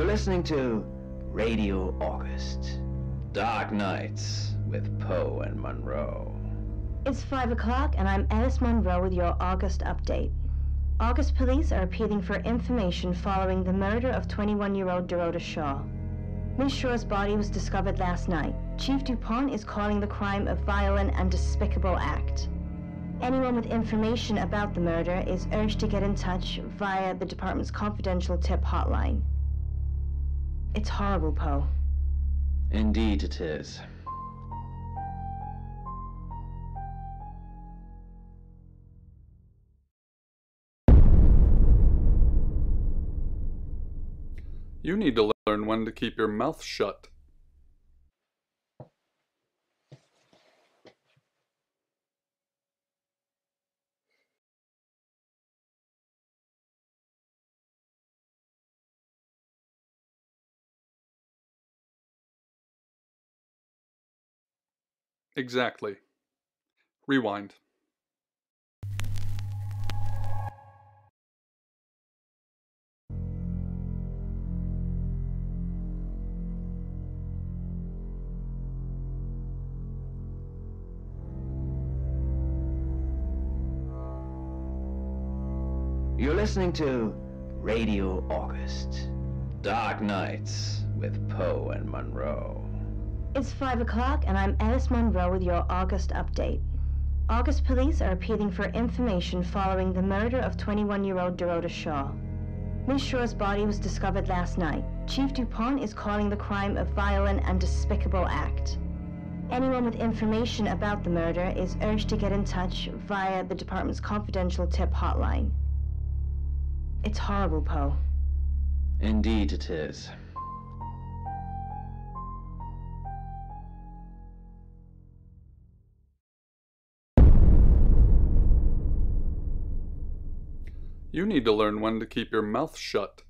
You're listening to Radio August. Dark Nights with Poe and Monroe. It's 5 o'clock and I'm Alice Monroe with your August update. August police are appealing for information following the murder of 21-year-old Dorota Shaw. Miss Shaw's body was discovered last night. Chief DuPont is calling the crime a violent and despicable act. Anyone with information about the murder is urged to get in touch via the department's confidential tip hotline. It's horrible, Poe. Indeed it is. You need to learn when to keep your mouth shut. Exactly. Rewind. You're listening to Radio August. Dark Nights with Poe and Monroe. It's 5 o'clock and I'm Alice Monroe with your August update. August police are appealing for information following the murder of 21-year-old Dorota Shaw. Miss Shaw's body was discovered last night. Chief DuPont is calling the crime a violent and despicable act. Anyone with information about the murder is urged to get in touch via the department's confidential tip hotline. It's horrible, Poe. Indeed it is. You need to learn when to keep your mouth shut.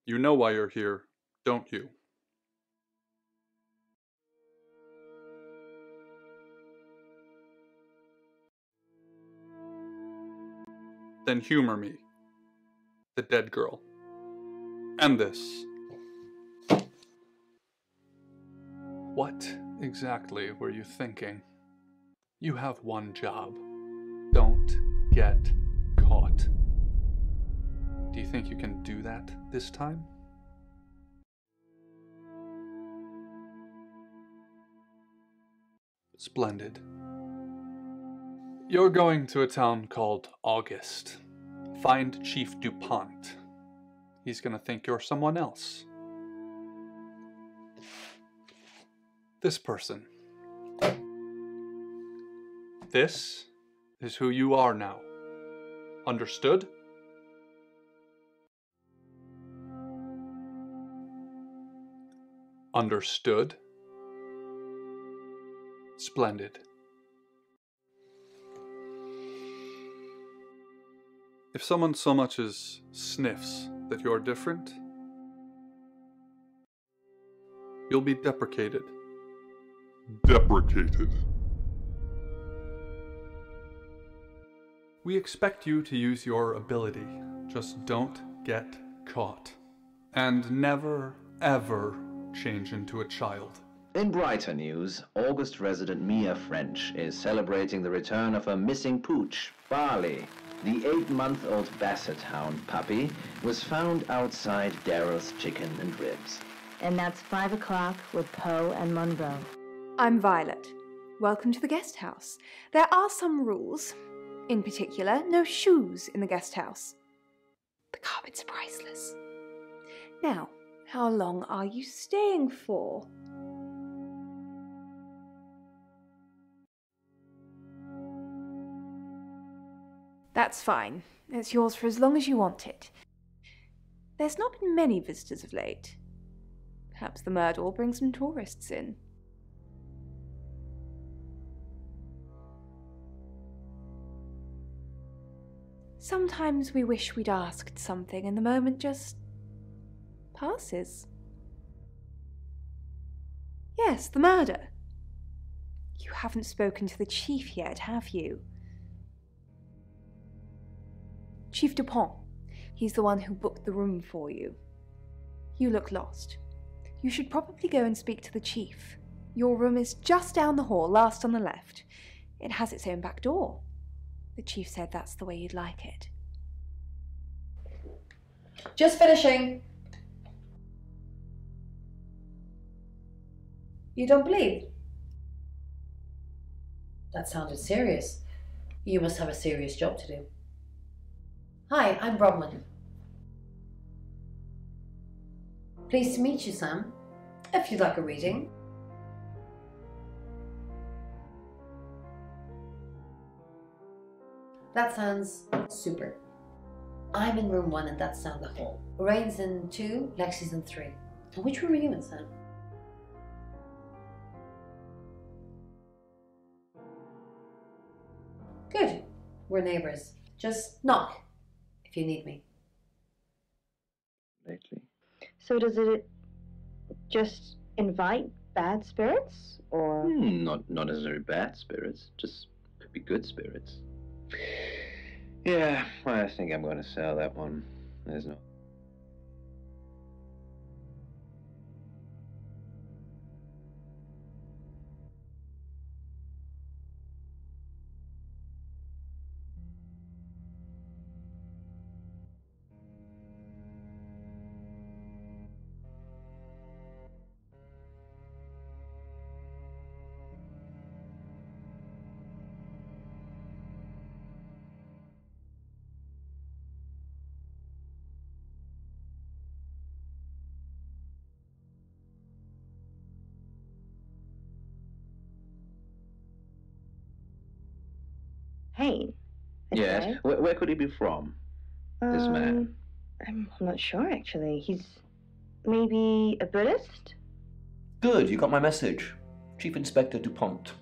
You know why you're here, don't you? Then humor me, the dead girl, and this. What exactly were you thinking? You have one job. Don't get caught. Do you think you can do that this time? Splendid. You're going to a town called August. Find Chief DuPont. He's gonna think you're someone else. This person. This is who you are now. Understood? Understood? Splendid. If someone so much as sniffs that you're different, you'll be deprecated. Deprecated. We expect you to use your ability. Just don't get caught. And never, ever change into a child. In brighter news, August resident Mia French is celebrating the return of her missing pooch, Barley. The 8-month-old Basset Hound puppy was found outside Daryl's Chicken and Ribs. And that's 5 o'clock with Poe and Monroe. I'm Violet. Welcome to the guest house. There are some rules. In particular, no shoes in the guest house. The carpets are priceless. Now, how long are you staying for? That's fine. It's yours for as long as you want it. There's not been many visitors of late. Perhaps the murder will bring some tourists in. Sometimes we wish we'd asked something and the moment just passes. Yes, the murder. You haven't spoken to the chief yet, have you? Chief Dupont. He's the one who booked the room for you. You look lost. You should probably go and speak to the chief. Your room is just down the hall, last on the left. It has its own back door. The chief said that's the way you'd like it. Just finishing. You don't believe? That sounded serious. You must have a serious job to do. Hi, I'm Bronwyn. Pleased to meet you, Sam. If you'd like a reading. That sounds super. I'm in room 1 and that's down the hall. Lorraine's in 2, Lexi's in 3. And which room are you in, Sam? Good. We're neighbours. Just knock if you need me. Lately. So does it just invite bad spirits, or? Not necessarily bad spirits, just could be good spirits. Yeah, I think I'm going to sell that one. There's no... Hey. Yes, Okay. where could he be from, this man? I'm not sure, actually. He's maybe a Buddhist? Good, you got my message. Chief Inspector Dupont.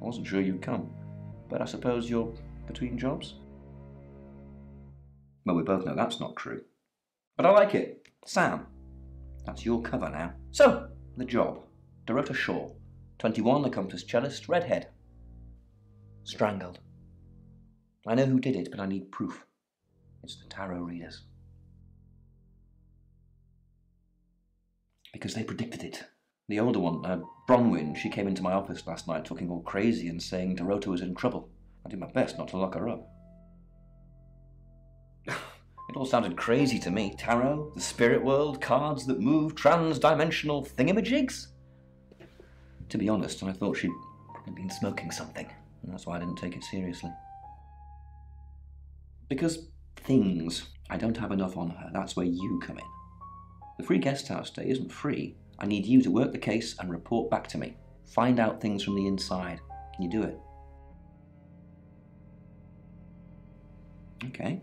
I wasn't sure you'd come, but I suppose you're between jobs? Well, we both know that's not true. But I like it. Sam. That's your cover now. So, the job. Dorota Shaw. 21, accomplished cellist, redhead. Strangled. I know who did it, but I need proof. It's the tarot readers. Because they predicted it. The older one, Bronwyn, she came into my office last night talking all crazy and saying Dorota was in trouble. I did my best not to lock her up. It all sounded crazy to me. Tarot, the spirit world, cards that move, trans-dimensional thingamajigs. To be honest, I thought she'd probably been smoking something, and that's why I didn't take it seriously. Because things, I don't have enough on her. That's where you come in. The free guest house stay isn't free. I need you to work the case and report back to me. Find out things from the inside. Can you do it? Okay.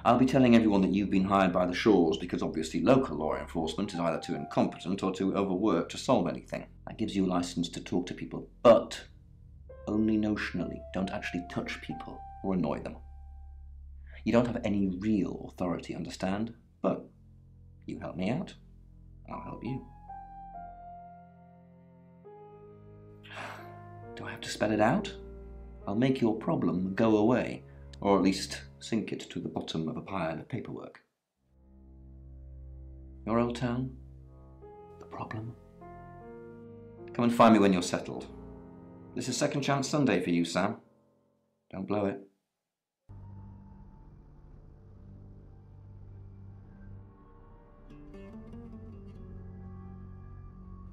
I'll be telling everyone that you've been hired by the Shaws because obviously local law enforcement is either too incompetent or too overworked to solve anything. That gives you a license to talk to people, but only notionally. Don't actually touch people or annoy them. You don't have any real authority, understand? But you help me out, I'll help you. Do I have to spell it out? I'll make your problem go away, or at least sink it to the bottom of a pile of paperwork. Your old town? The problem? Come and find me when you're settled. This is Second Chance Sunday for you, Sam. Don't blow it.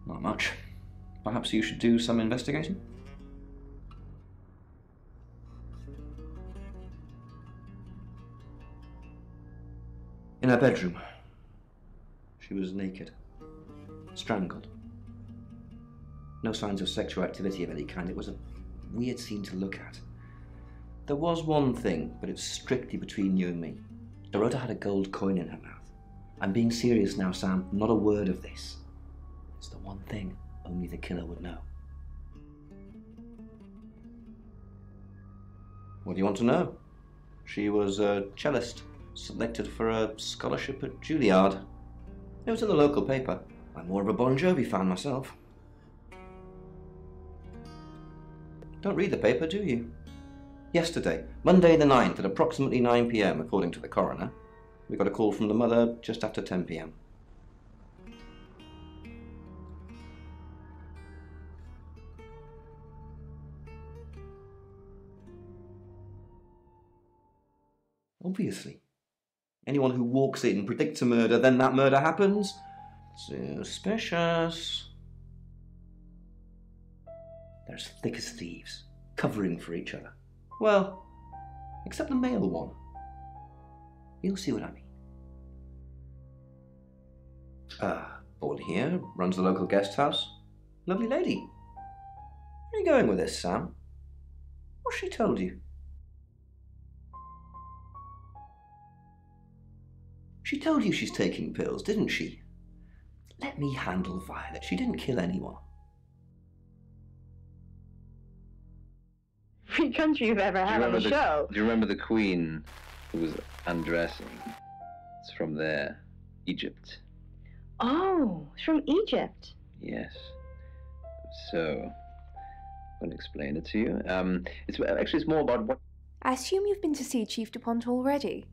Not much. Perhaps you should do some investigating? In her bedroom. She was naked. Strangled. No signs of sexual activity of any kind. It was a weird scene to look at. There was one thing, but it's strictly between you and me. Dorota had a gold coin in her mouth. I'm being serious now, Sam. Not a word of this. It's the one thing only the killer would know. What do you want to know? She was a cellist, selected for a scholarship at Juilliard. It was in the local paper. I'm more of a Bon Jovi fan myself. Don't read the paper, do you? Yesterday, Monday the 9th at approximately 9 p.m, according to the coroner, we got a call from the mother just after 10 p.m. Obviously. Anyone who walks in, predicts a murder, then that murder happens? Suspicious. They're as thick as thieves, covering for each other. Well, except the male one. You'll see what I mean. Paul here, runs the local guest house. Lovely lady. Where are you going with this, Sam? What's she told you? She told you she's taking pills, didn't she? Let me handle Violet. She didn't kill anyone. Free country you've ever had on the show. Do you remember the Queen who was undressing? It's from there. Egypt. Oh, it's from Egypt. Yes. So, I'm going to explain it to you. It's more about what... I assume you've been to see Chief DuPont already.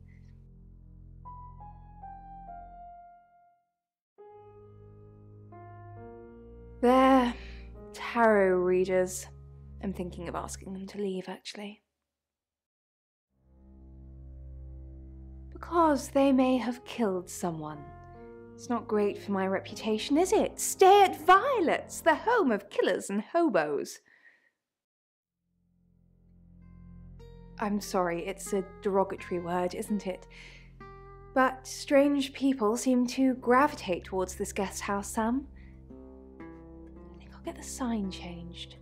They're tarot readers. I'm thinking of asking them to leave, actually. Because they may have killed someone. It's not great for my reputation, is it? Stay at Violet's, the home of killers and hobos. I'm sorry, it's a derogatory word, isn't it? But strange people seem to gravitate towards this guest house, Sam. I think I'll get the sign changed.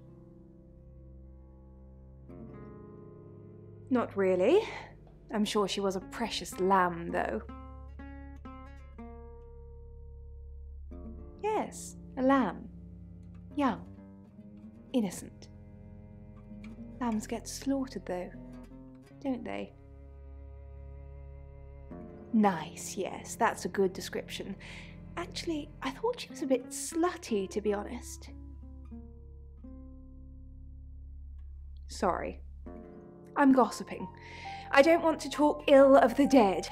Not really. I'm sure she was a precious lamb, though. Yes, a lamb. Young. Innocent. Lambs get slaughtered, though, don't they? Nice, yes, that's a good description. Actually, I thought she was a bit slutty, to be honest. Sorry. I'm gossiping. I don't want to talk ill of the dead.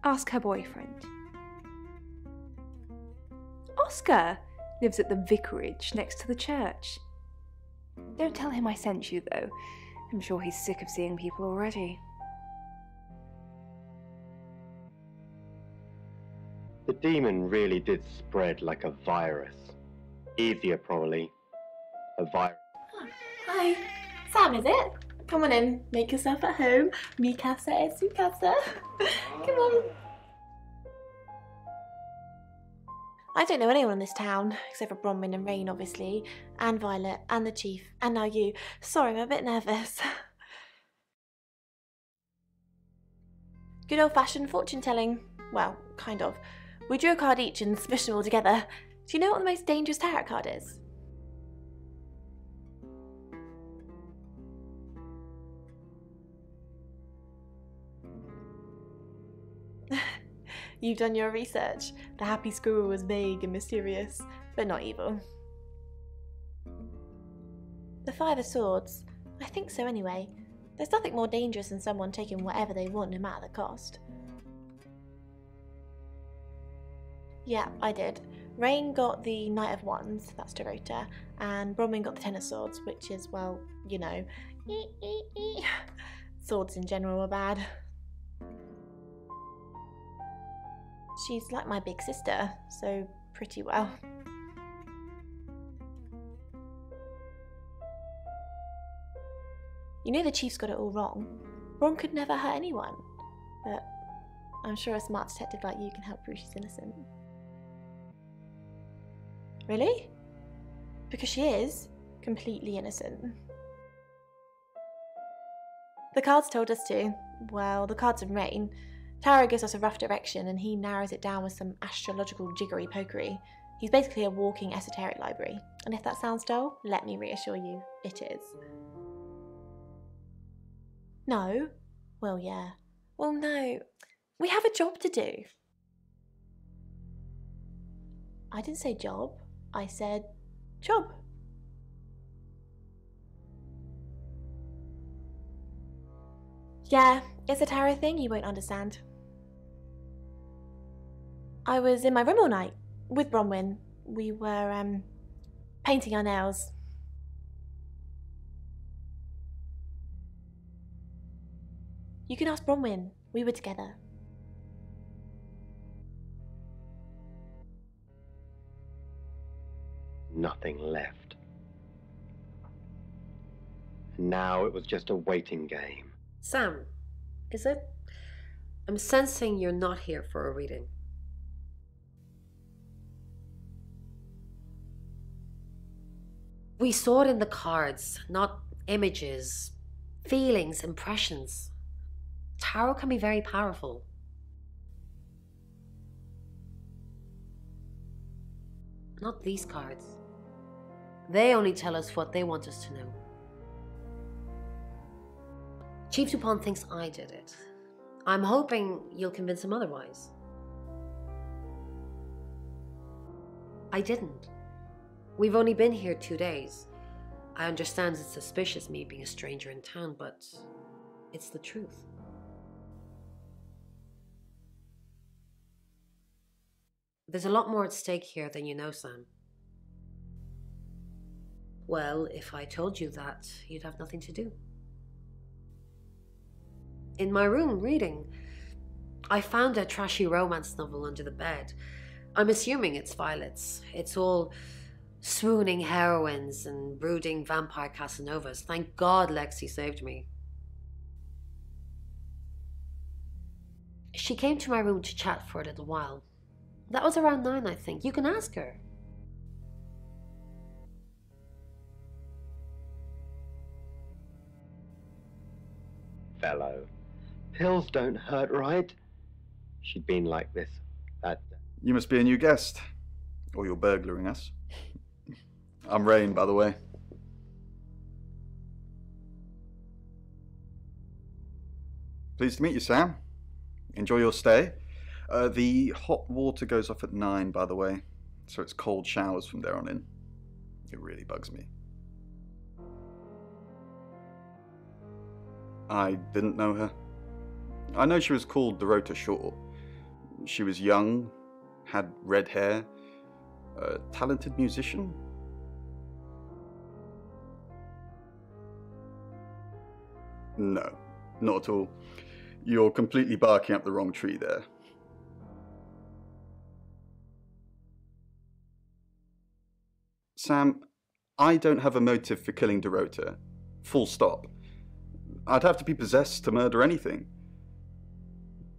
Ask her boyfriend. Oscar lives at the vicarage next to the church. Don't tell him I sent you, though. I'm sure he's sick of seeing people already. The demon really did spread like a virus. Easier, probably. A virus. Hi. Sam, is it? Come on in. Make yourself at home. Mi casa es su casa. Come on. I don't know anyone in this town, except for Bronwyn and Rain, obviously, and Violet, and the Chief, and now you. Sorry, I'm a bit nervous. Good old-fashioned fortune-telling. Well, kind of. We drew a card each and smushed them all together. Do you know what the most dangerous tarot card is? You've done your research. The happy squirrel was vague and mysterious, but not evil. The Five of Swords. I think so anyway. There's nothing more dangerous than someone taking whatever they want, no matter the cost. Yeah, I did. Rain got the Knight of Wands, that's Dorota, and Bronwyn got the Ten of Swords, which is, well, you know, swords in general are bad. She's like my big sister, so pretty well. You know the Chief's got it all wrong. Bron could never hurt anyone, but I'm sure a smart detective like you can help prove she's innocent. Really? Because she is completely innocent. The cards told us to. Well, the cards of Rain. Tarot gives us a rough direction and he narrows it down with some astrological jiggery-pokery. He's basically a walking esoteric library. And if that sounds dull, let me reassure you, it is. No? Well, yeah. Well, no. We have a job to do. I didn't say job. I said job. Yeah, it's a tarot thing you won't understand. I was in my room all night with Bronwyn. We were, painting our nails. You can ask Bronwyn. We were together. Nothing left. Now it was just a waiting game. Sam, is it? I'm sensing you're not here for a reading. We saw it in the cards, not images, feelings, impressions. Tarot can be very powerful. Not these cards. They only tell us what they want us to know. Chief Dupont thinks I did it. I'm hoping you'll convince him otherwise. I didn't. We've only been here 2 days. I understand it's suspicious me being a stranger in town, but it's the truth. There's a lot more at stake here than you know, Sam. Well, if I told you that, you'd have nothing to do. In my room, reading, I found a trashy romance novel under the bed. I'm assuming it's Violet's. It's all swooning heroines and brooding vampire Casanovas. Thank God Lexi saved me. She came to my room to chat for a little while. That was around 9, I think. You can ask her. Fellow, pills don't hurt, right? She'd been like this that... You must be a new guest. Or you're burglaring us. I'm Rain, by the way. Pleased to meet you, Sam. Enjoy your stay. The hot water goes off at 9, by the way, so it's cold showers from there on in. It really bugs me. I didn't know her. I know she was called Dorota Shaw. She was young, had red hair, a talented musician. No, not at all. You're completely barking up the wrong tree there. Sam, I don't have a motive for killing Dorota. Full stop. I'd have to be possessed to murder anything.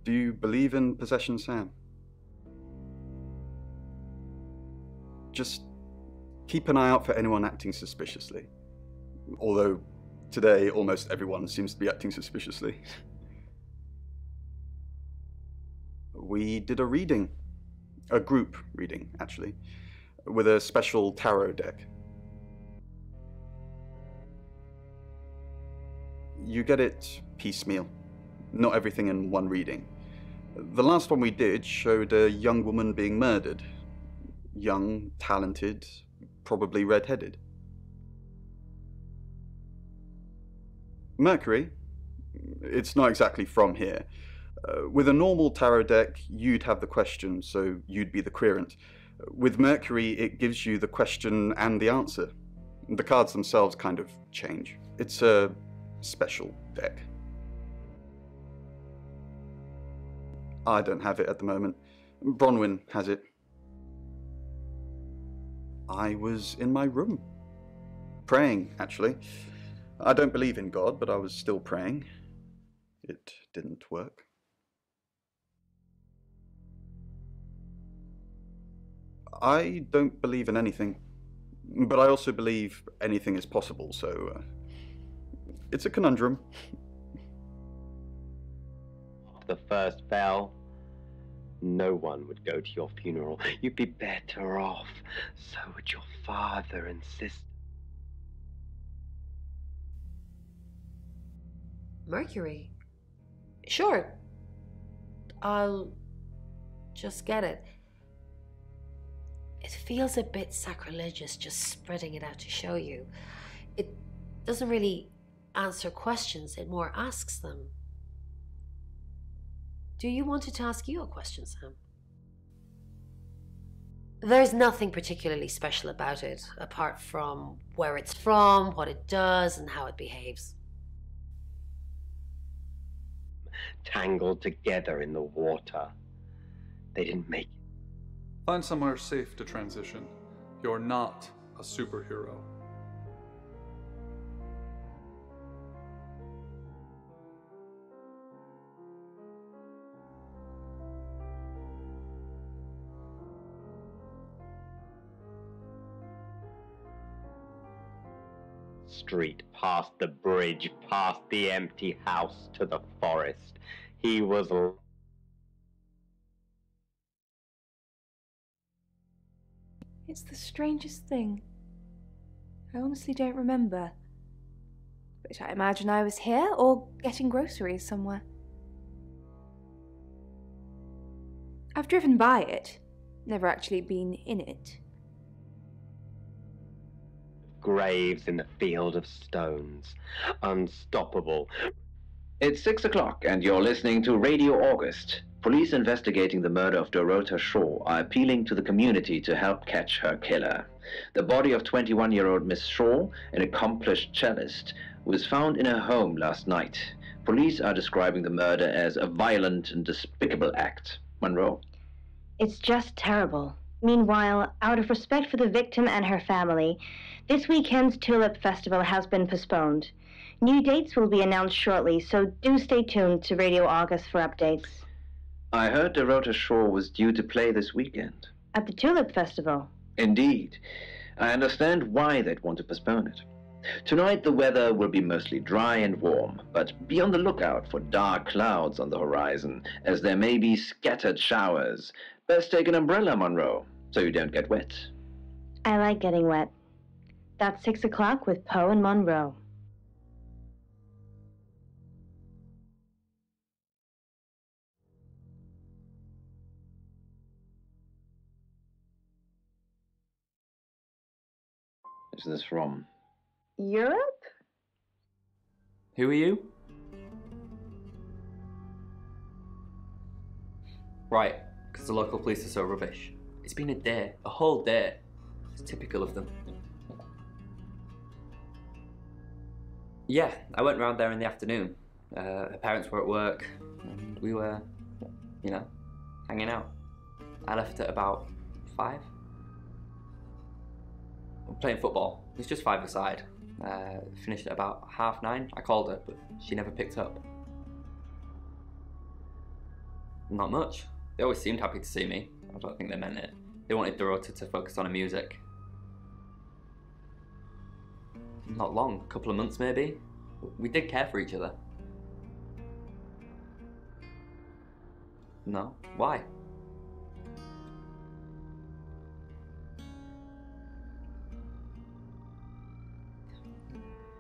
Do you believe in possession, Sam? Just keep an eye out for anyone acting suspiciously. Although, today, almost everyone seems to be acting suspiciously. We did a reading. A group reading, actually. With a special tarot deck. You get it piecemeal, not everything in one reading. The last one we did showed a young woman being murdered. Young, talented, probably red-headed. Mercury? It's not exactly from here. With a normal tarot deck, you'd have the question, so you'd be the querent. With Mercury, it gives you the question and the answer. The cards themselves kind of change. It's a special deck. I don't have it at the moment. Bronwyn has it. I was in my room. Praying, actually. I don't believe in God, but I was still praying. It didn't work. I don't believe in anything, but I also believe anything is possible, so it's a conundrum. The first bell, no one would go to your funeral. You'd be better off. So would your father and sister. Mercury? Sure. I'll just get it. It feels a bit sacrilegious just spreading it out to show you. It doesn't really answer questions, it more asks them. Do you want to ask you a question, Sam? There's nothing particularly special about it, apart from where it's from, what it does, and how it behaves. Tangled together in the water. They didn't make it. Find somewhere safe to transition. You're not a superhero. Street, past the bridge, past the empty house, to the forest. He was... It's the strangest thing. I honestly don't remember. But I imagine I was here or getting groceries somewhere. I've driven by it, never actually been in it. Graves in the field of stones. Unstoppable. It's 6 o'clock, and you're listening to Radio August. Police investigating the murder of Dorota Shaw are appealing to the community to help catch her killer. The body of 21-year-old Miss Shaw, an accomplished cellist, was found in her home last night. Police are describing the murder as a violent and despicable act. Monroe? It's just terrible. Meanwhile, out of respect for the victim and her family, this weekend's Tulip Festival has been postponed. New dates will be announced shortly, so do stay tuned to Radio August for updates. I heard Dorota Shaw was due to play this weekend. At the Tulip Festival? Indeed. I understand why they'd want to postpone it. Tonight the weather will be mostly dry and warm, but be on the lookout for dark clouds on the horizon, as there may be scattered showers. Best take an umbrella, Monroe, so you don't get wet. I like getting wet. That's 6 o'clock with Poe and Monroe. Is this from? Europe? Who are you? Right, because the local police are so rubbish. It's been a day, a whole day. It's typical of them. Yeah, I went round there in the afternoon. Her parents were at work, and we were, you know, hanging out. I left at about 5. Playing football. It was just 5-a-side. Finished at about 9:30. I called her, but she never picked up. Not much. They always seemed happy to see me. I don't think they meant it. They wanted Dorota to focus on her music. Not long, a couple of months maybe. We did care for each other. No? Why?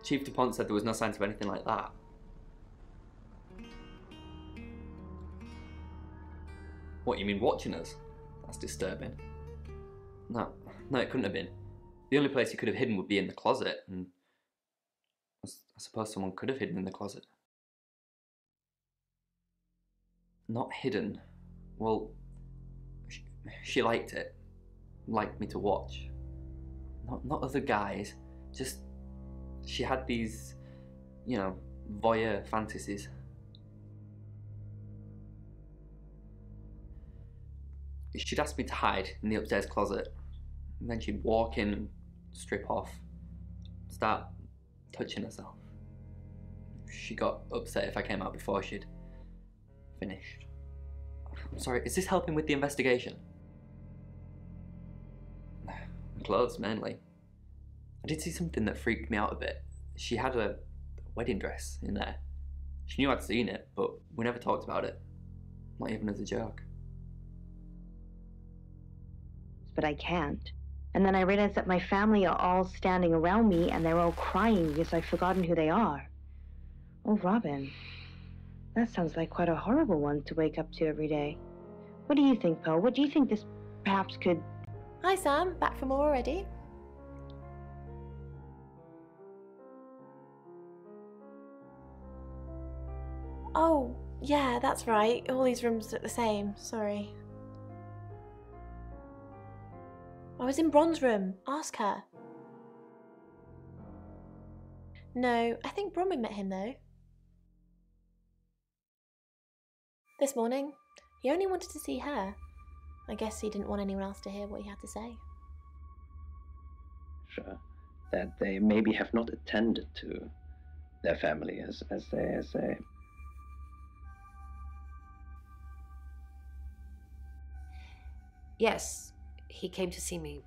Chief DuPont said there was no signs of anything like that. What, you mean watching us? That's disturbing. No, it couldn't have been. The only place he could have hidden would be in the closet, and I suppose someone could have hidden in the closet. Not hidden. Well, she liked it. Liked me to watch. Not other guys, just she had these, you know, voyeur fantasies. She'd ask me to hide in the upstairs closet, and then she'd walk in and strip off, start touching herself. She got upset if I came out before she'd finished. I'm sorry, is this helping with the investigation? Clothes, mainly. I did see something that freaked me out a bit. She had a wedding dress in there. She knew I'd seen it, but we never talked about it. Not even as a joke. But I can't. And then I realized that my family are all standing around me and they're all crying because I've forgotten who they are. Oh, Robin. That sounds like quite a horrible one to wake up to every day. What do you think, Poe? What do you think this perhaps could... Hi Sam, back from more already? Oh, Yeah, that's right. All these rooms look the same. Sorry. I was in Bron's room. Ask her. No, I think Bronwyn met him though. This morning. He only wanted to see her. I guess he didn't want anyone else to hear what he had to say. Sure, that they maybe have not attended to their family as they. Yes, he came to see me.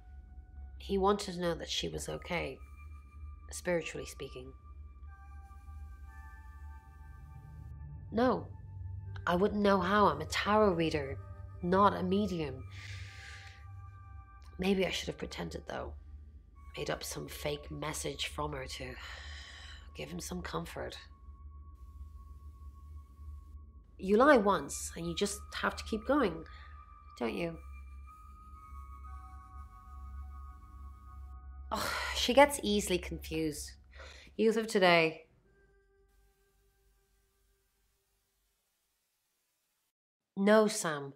He wanted to know that she was okay, spiritually speaking. No, I wouldn't know how. I'm a tarot reader, not a medium. Maybe I should have pretended, though. Made up some fake message from her to give him some comfort. You lie once, and you just have to keep going, don't you? Oh, she gets easily confused. Youth of today. No, Sam.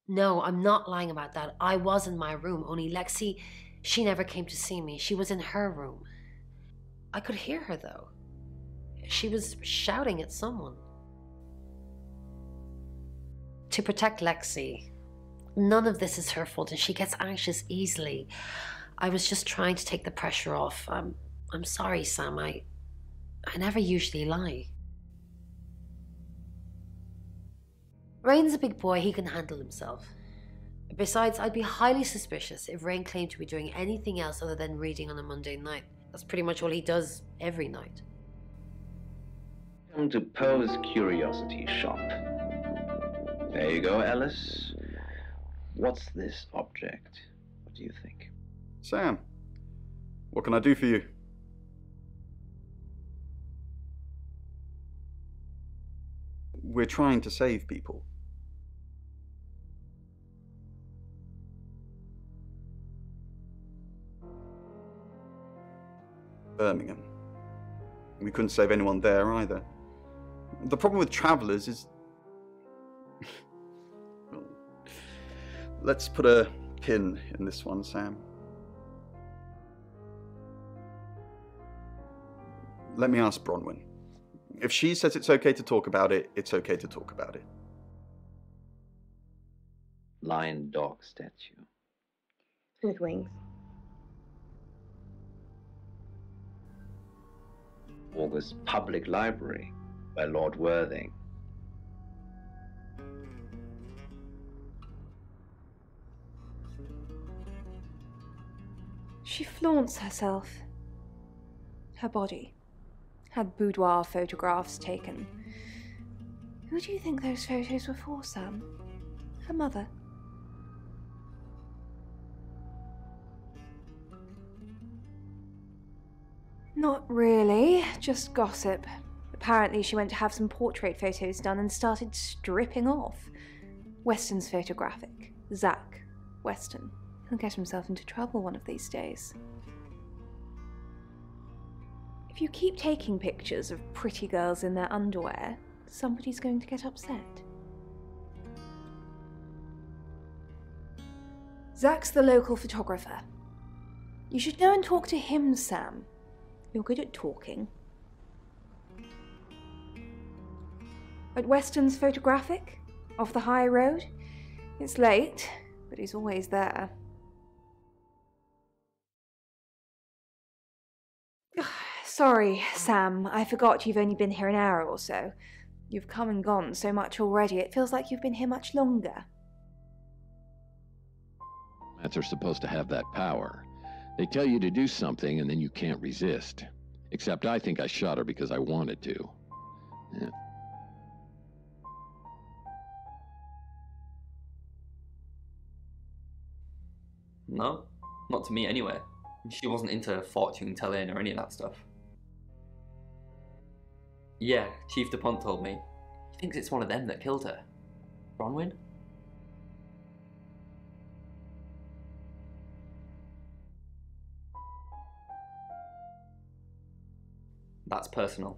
No, I'm not lying about that. I was in my room, only Lexi, she never came to see me. She was in her room. I could hear her, though. She was shouting at someone. To protect Lexi. None of this is her fault, and she gets anxious easily. I was just trying to take the pressure off. I'm sorry, Sam. I never usually lie. Rain's a big boy. He can handle himself. Besides, I'd be highly suspicious if Rain claimed to be doing anything else other than reading on a Monday night. That's pretty much all he does every night. Come to Poe's Curiosity Shop. There you go, Alice. What's this object? What do you think? Sam, what can I do for you? We're trying to save people. Birmingham. We couldn't save anyone there either. The problem with travellers is... Well, let's put a pin in this one, Sam. Let me ask Bronwyn. If she says it's okay to talk about it, it's okay to talk about it. Lion dog statue. With wings. August Public Library by Lord Worthing. She flaunts herself. Her body. Had boudoir photographs taken. Who do you think those photos were for, Sam? Her mother? Not really, just gossip. Apparently she went to have some portrait photos done and started stripping off. Weston's photographic. Zach Weston. He'll get himself into trouble one of these days. If you keep taking pictures of pretty girls in their underwear, somebody's going to get upset. Zach's the local photographer. You should go and talk to him, Sam. You're good at talking. At Weston's photographic, off the high road. It's late, but he's always there. Sorry, Sam, I forgot you've only been here an hour or so. You've come and gone so much already, it feels like you've been here much longer. Mats are supposed to have that power. They tell you to do something and then you can't resist. Except I think I shot her because I wanted to. Yeah. No, not to me anyway. She wasn't into fortune telling or any of that stuff. Yeah, Chief DuPont told me. He thinks it's one of them that killed her. Bronwyn? That's personal.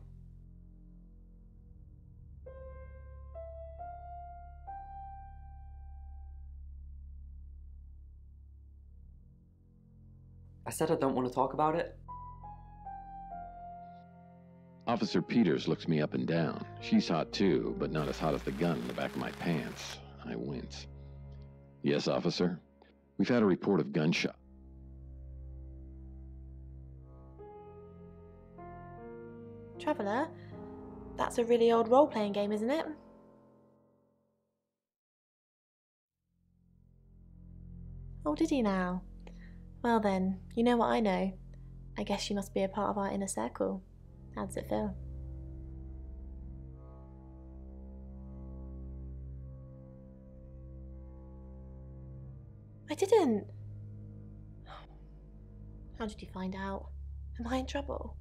said I don't want to talk about it. Officer Peters looks me up and down. She's hot too, but not as hot as the gun in the back of my pants. I wince. Yes, officer? We've had a report of gunshot. Traveller, that's a really old role-playing game, isn't it? Oh, did he now? Well then, you know what I know. I guess you must be a part of our inner circle. How does it feel? I didn't. How did you find out? Am I in trouble?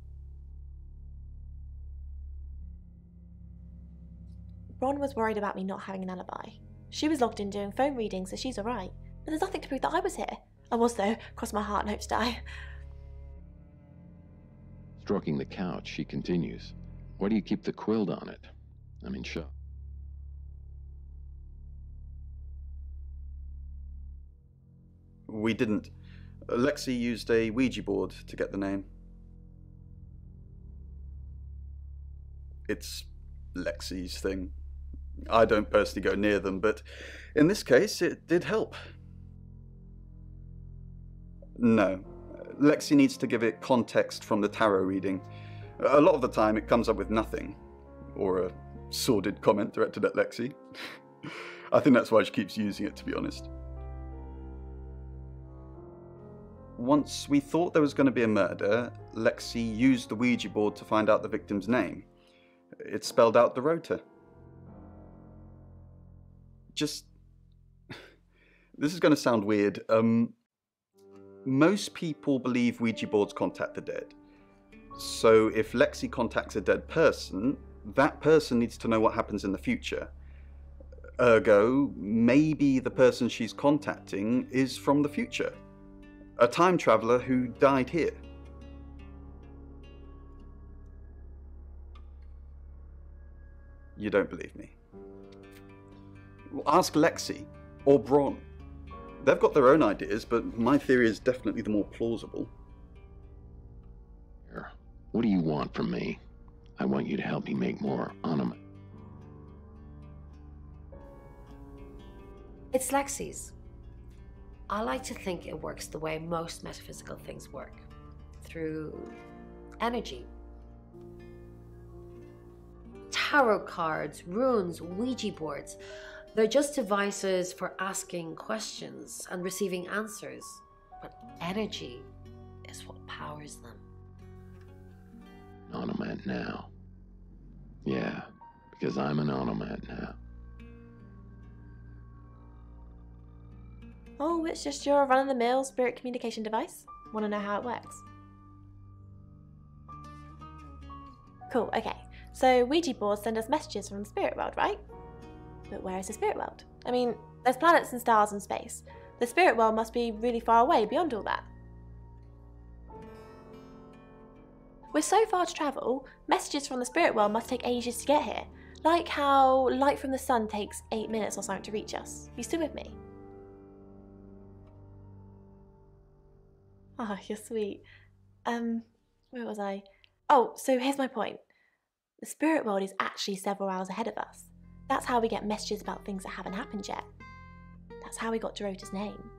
Ron was worried about me not having an alibi. She was logged in doing phone readings, so she's alright. But there's nothing to prove that I was here. I was though, cross my heart and hope to die. Stroking the couch, she continues. Why do you keep the quilt on it? I'm in shock. We didn't. Lexi used a Ouija board to get the name. It's Lexi's thing. I don't personally go near them, but in this case, it did help. No. Lexi needs to give it context from the tarot reading. A lot of the time, it comes up with nothing. Or a sordid comment directed at Lexi. I think that's why she keeps using it, to be honest. Once we thought there was going to be a murder, Lexi used the Ouija board to find out the victim's name. It spelled out the rota. Just... This is going to sound weird. Most people believe Ouija boards contact the dead. So if Lexi contacts a dead person, that person needs to know what happens in the future. Ergo, maybe the person she's contacting is from the future. A time traveler who died here. You don't believe me? Well, ask Lexi or Bron. They've got their own ideas, but my theory is definitely the more plausible. What do you want from me? I want you to help me make more onomatopoeias. It's Lexi's. I like to think it works the way most metaphysical things work. Through energy. Tarot cards, runes, Ouija boards. They're just devices for asking questions and receiving answers. But energy is what powers them. Onomat now. Yeah, because I'm an onomat now. Oh, it's just your run-of-the-mill spirit communication device? Want to know how it works? Cool, okay. So Ouija boards send us messages from the spirit world, right? But where is the spirit world? I mean, there's planets and stars in space. The spirit world must be really far away beyond all that. We're so far to travel, messages from the spirit world must take ages to get here. Like how light from the sun takes 8 minutes or something to reach us. You still with me? Oh, you're sweet. Where was I? Oh, so here's my point. The spirit world is actually several hours ahead of us. That's how we get messages about things that haven't happened yet. That's how we got Dorota's name.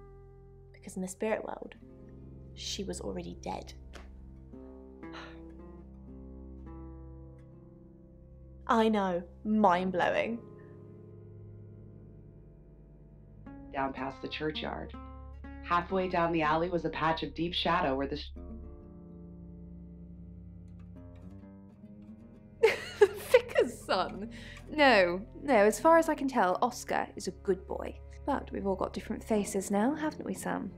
Because in the spirit world, she was already dead. I know, mind-blowing. Down past the churchyard. Halfway down the alley was a patch of deep shadow where the... Vicar's son? No, as far as I can tell, Oscar is a good boy. But we've all got different faces now, haven't we, Sam?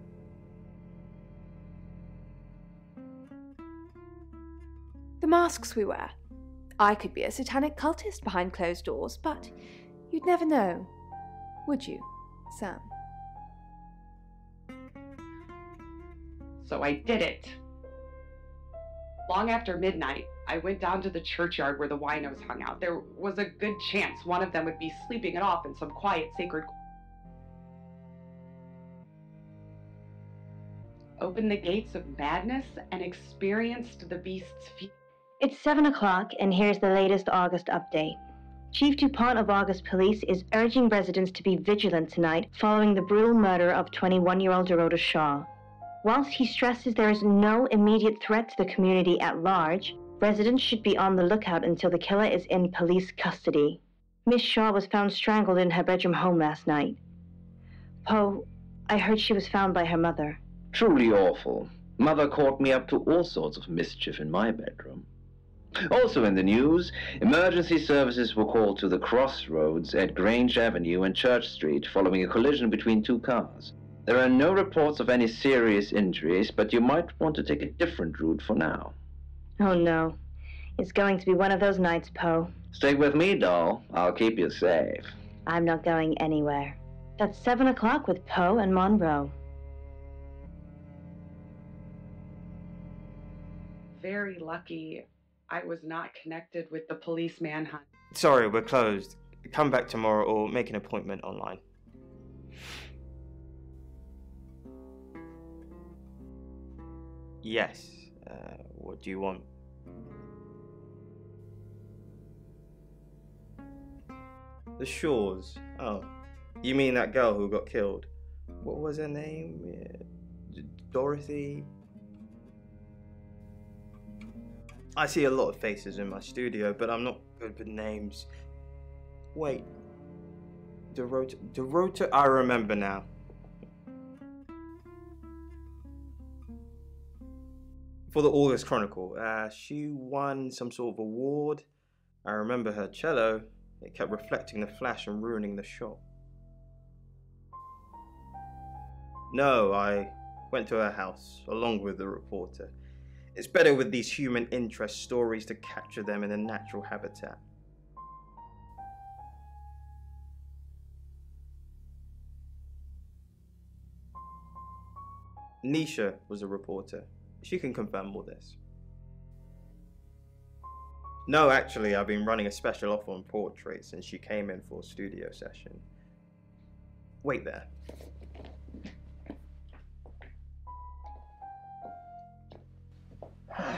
The masks we wear. I could be a satanic cultist behind closed doors, but you'd never know, would you, Sam? So I did it. Long after midnight, I went down to the churchyard where the winos hung out. There was a good chance one of them would be sleeping it off in some quiet, sacred... opened the gates of madness and experienced the beast's fury. It's 7 o'clock, and here's the latest August update. Chief DuPont of August Police is urging residents to be vigilant tonight following the brutal murder of 21-year-old Dorota Shaw. Whilst he stresses there is no immediate threat to the community at large, residents should be on the lookout until the killer is in police custody. Miss Shaw was found strangled in her bedroom home last night. Poe, I heard she was found by her mother. Truly awful. Mother caught me up to all sorts of mischief in my bedroom. Also in the news, emergency services were called to the crossroads at Grange Avenue and Church Street following a collision between two cars. There are no reports of any serious injuries, but you might want to take a different route for now. Oh no. It's going to be one of those nights, Poe. Stay with me, doll. I'll keep you safe. I'm not going anywhere. That's 7 o'clock with Poe and Monroe. Very lucky I was not connected with the police manhunt. Sorry, we're closed. Come back tomorrow or make an appointment online. Yes. What do you want? The Shaws. Oh. You mean that girl who got killed? What was her name? Dorothy? I see a lot of faces in my studio, but I'm not good with names. Wait. Dorota, I remember now. For the August Chronicle, she won some sort of award. I remember her cello. It kept reflecting the flash and ruining the shot. No, I went to her house, along with the reporter. It's better with these human interest stories to capture them in a natural habitat. Nisha was a reporter. She can confirm all this. No, actually, I've been running a special offer on portraits since she came in for a studio session. Wait there. As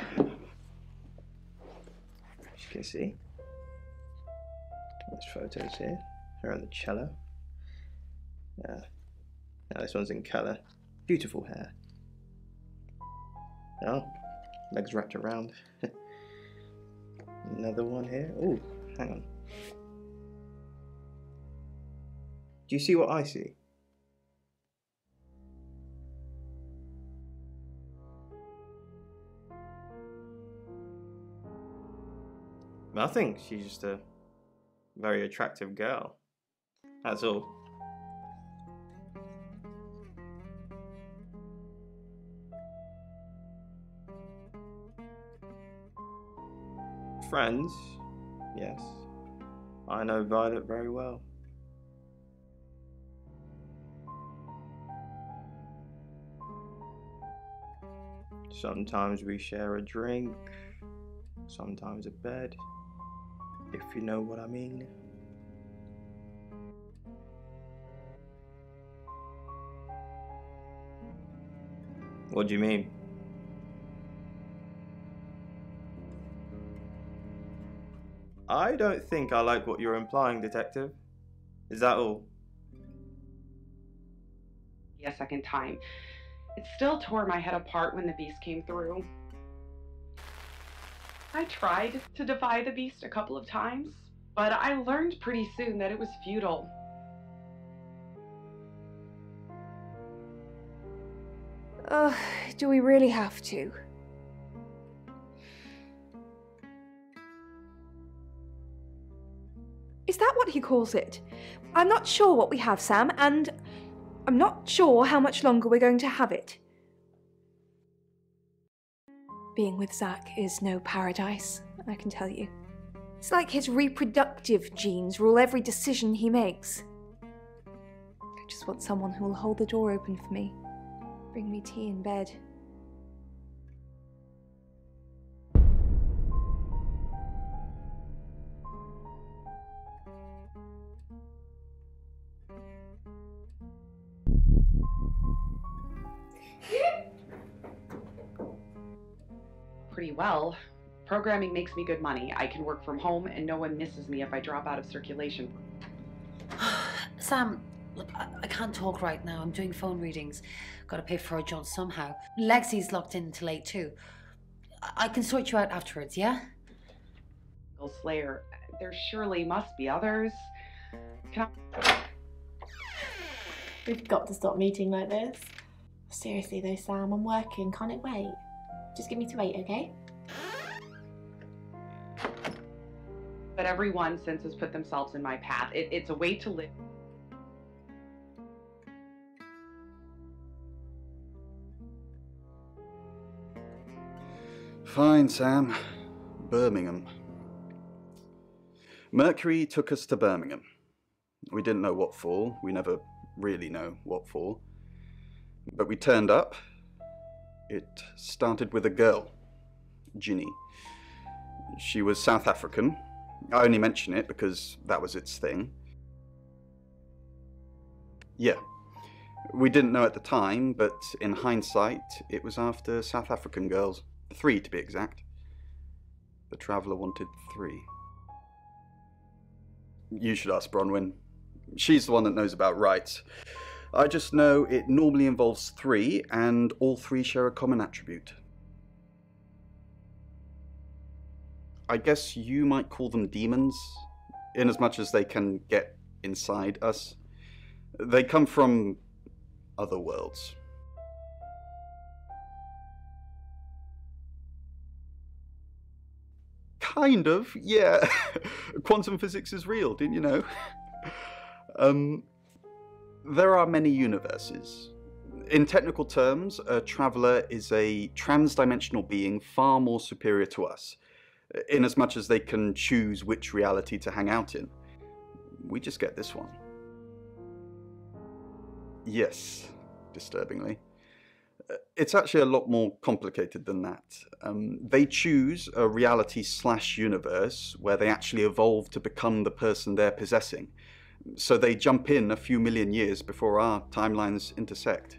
you can see, there's photos here. Her on the cello. Now this one's in colour. Beautiful hair. Oh, legs wrapped around. Another one here. Oh, hang on. Do you see what I see? Nothing. She's just a very attractive girl. That's all. Friends? Yes. I know Violet very well. Sometimes we share a drink, sometimes a bed, if you know what I mean. What do you mean? I don't think I like what you're implying, Detective. Is that all? A second time. It still tore my head apart when the beast came through. I tried to defy the beast a couple of times, but I learned pretty soon that it was futile. Do we really have to? Is that what he calls it? I'm not sure what we have, Sam, and I'm not sure how much longer we're going to have it. Being with Zach is no paradise, I can tell you. It's like his reproductive genes rule every decision he makes. I just want someone who will hold the door open for me, bring me tea in bed. pretty well. Programming makes me good money. I can work from home and no one misses me if I drop out of circulation. Sam, look, I can't talk right now. I'm doing phone readings. Gotta pay for a job somehow. Lexi's locked in till 8 too. I can sort you out afterwards, yeah? Slayer, there surely must be others. Can I... We've got to stop meeting like this. Seriously though, Sam, I'm working. Can't it wait? Just get me to 8, okay? But everyone since has put themselves in my path. It's a way to live. Fine, Sam. Birmingham. Mercury took us to Birmingham. We didn't know what for. We never really know what for. But we turned up. It started with a girl, Ginny. She was South African. I only mention it because that was its thing. Yeah. We didn't know at the time, but in hindsight, it was after South African girls. 3 to be exact. The Traveller wanted 3. You should ask Bronwyn. She's the one that knows about rights. I just know it normally involves 3, and all 3 share a common attribute. I guess you might call them demons, in as much as they can get inside us. They come from other worlds. Kind of, yeah. Quantum physics is real, didn't you know? There are many universes. In technical terms, a traveller is a trans-dimensional being far more superior to us, in as much as they can choose which reality to hang out in. We just get this one. Yes, disturbingly. It's actually a lot more complicated than that. They choose a reality/universe where they actually evolve to become the person they're possessing. So they jump in a few million years before our timelines intersect.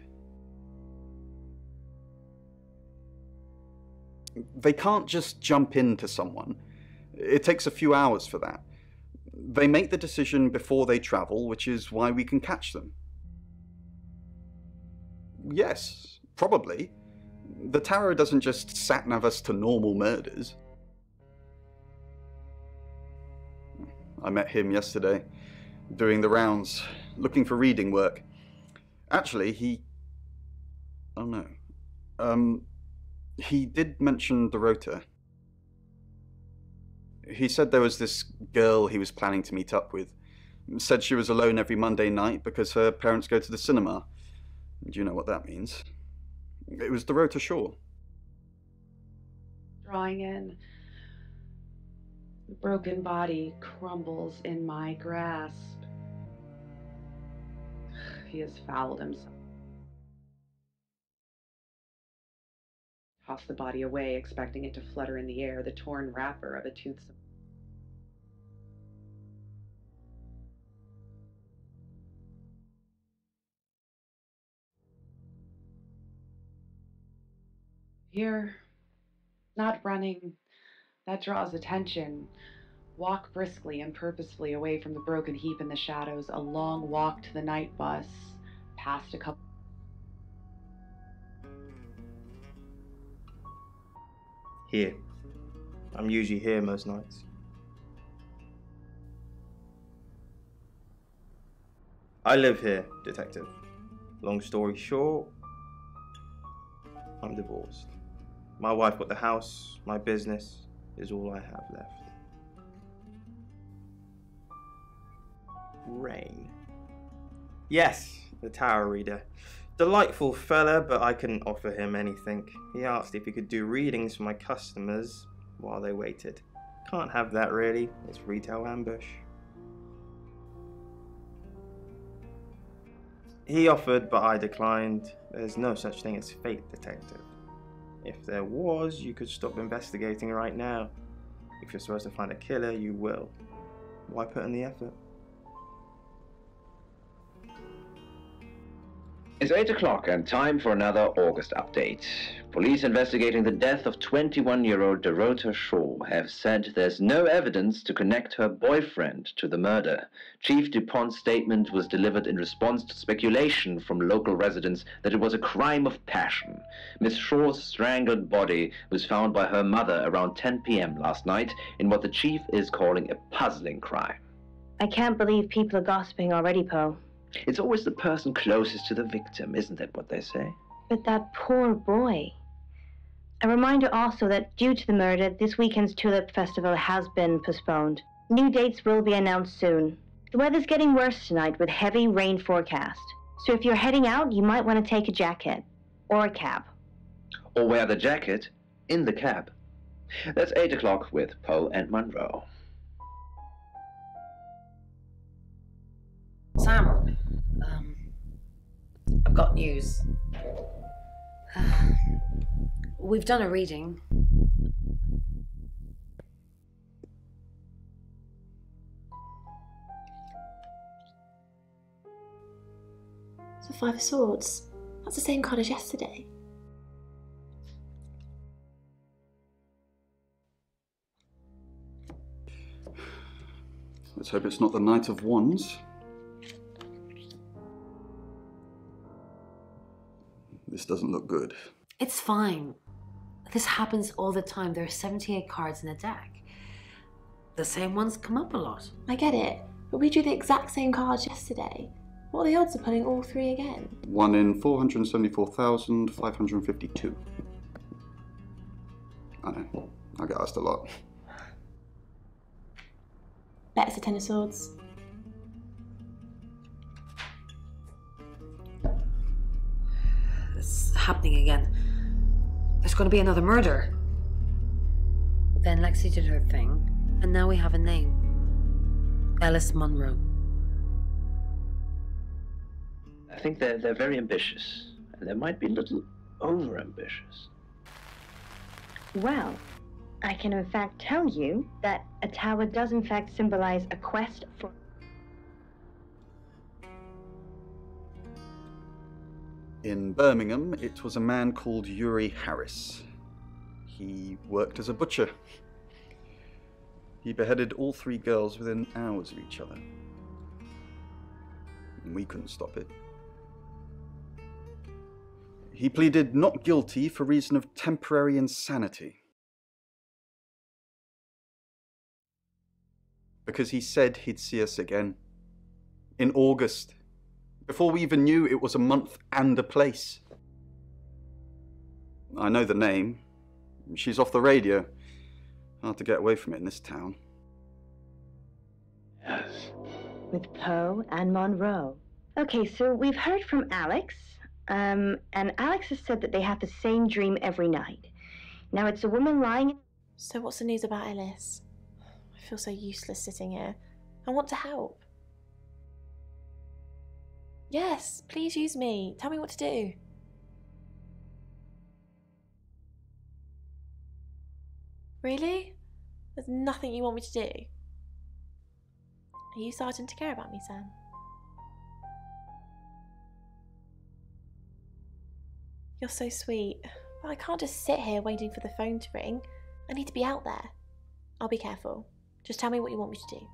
They can't just jump into someone. It takes a few hours for that. They make the decision before they travel, which is why we can catch them. Yes, probably. The tarot doesn't just sat-nav us to normal murders. I met him yesterday, doing the rounds, looking for reading work. Actually, oh no. He did mention Dorota. He said there was this girl he was planning to meet up with. Said she was alone every Monday night because her parents go to the cinema. Do you know what that means? It was Dorota Shaw. Drawing in. The broken body crumbles in my grasp. He has fouled himself. Toss the body away, expecting it to flutter in the air, the torn wrapper of a toothsome. Here, not running, that draws attention. Walk briskly and purposefully away from the broken heap in the shadows, a long walk to the night bus, past a couple. Here. I'm usually here most nights. I live here, Detective. Long story short, I'm divorced. My wife bought the house, my business is all I have left. Rain. Yes, the tarot reader. Delightful fella, but I couldn't offer him anything. He asked if he could do readings for my customers while they waited. Can't have that really, it's retail ambush. He offered, but I declined. There's no such thing as fate, Detective. If there was, you could stop investigating right now. If you're supposed to find a killer, you will. Why put in the effort? It's 8 o'clock and time for another August update. Police investigating the death of 21-year-old Dorota Shaw have said there's no evidence to connect her boyfriend to the murder. Chief DuPont's statement was delivered in response to speculation from local residents that it was a crime of passion. Miss Shaw's strangled body was found by her mother around 10 p.m. last night in what the chief is calling a puzzling crime. I can't believe people are gossiping already, Poe. It's always the person closest to the victim, isn't that what they say? But that poor boy. A reminder also that due to the murder, this weekend's Tulip Festival has been postponed. New dates will be announced soon. The weather's getting worse tonight with heavy rain forecast. So if you're heading out, you might want to take a jacket. Or a cab. Or wear the jacket in the cab. That's 8 o'clock with Poe and Monroe. Sam, I've got news. We've done a reading. So 5 of Swords. That's the same card as yesterday. Let's hope it's not the Knight of Wands. This doesn't look good. It's fine. This happens all the time. There are 78 cards in a deck. The same ones come up a lot. I get it, but we drew the exact same cards yesterday. What are the odds of pulling all 3 again? 1 in 474,552. I know, I get asked a lot. Bet it's a 10 of Swords. It's happening again. There's going to be another murder. Then Lexi did her thing, and now we have a name. Alice Munro. I think they're very ambitious, and they might be a little over-ambitious. Well, I can in fact tell you that a tower does in fact symbolize a quest for... In Birmingham, it was a man called Yuri Harris. He worked as a butcher. He beheaded all 3 girls within hours of each other. And we couldn't stop it. He pleaded not guilty for reason of temporary insanity. Because he said he'd see us again. In August. Before we even knew it was a month and a place. I know the name. She's off the radio. Hard to get away from it in this town. Yes. With Poe and Monroe. Okay, so we've heard from Alex. And Alex has said that they have the same dream every night. Now it's a woman lying... So what's the news about Ellis? I feel so useless sitting here. I want to help. Yes, please use me. Tell me what to do. Really? There's nothing you want me to do? Are you starting to care about me, Sam? You're so sweet, but I can't just sit here waiting for the phone to ring. I need to be out there. I'll be careful. Just tell me what you want me to do.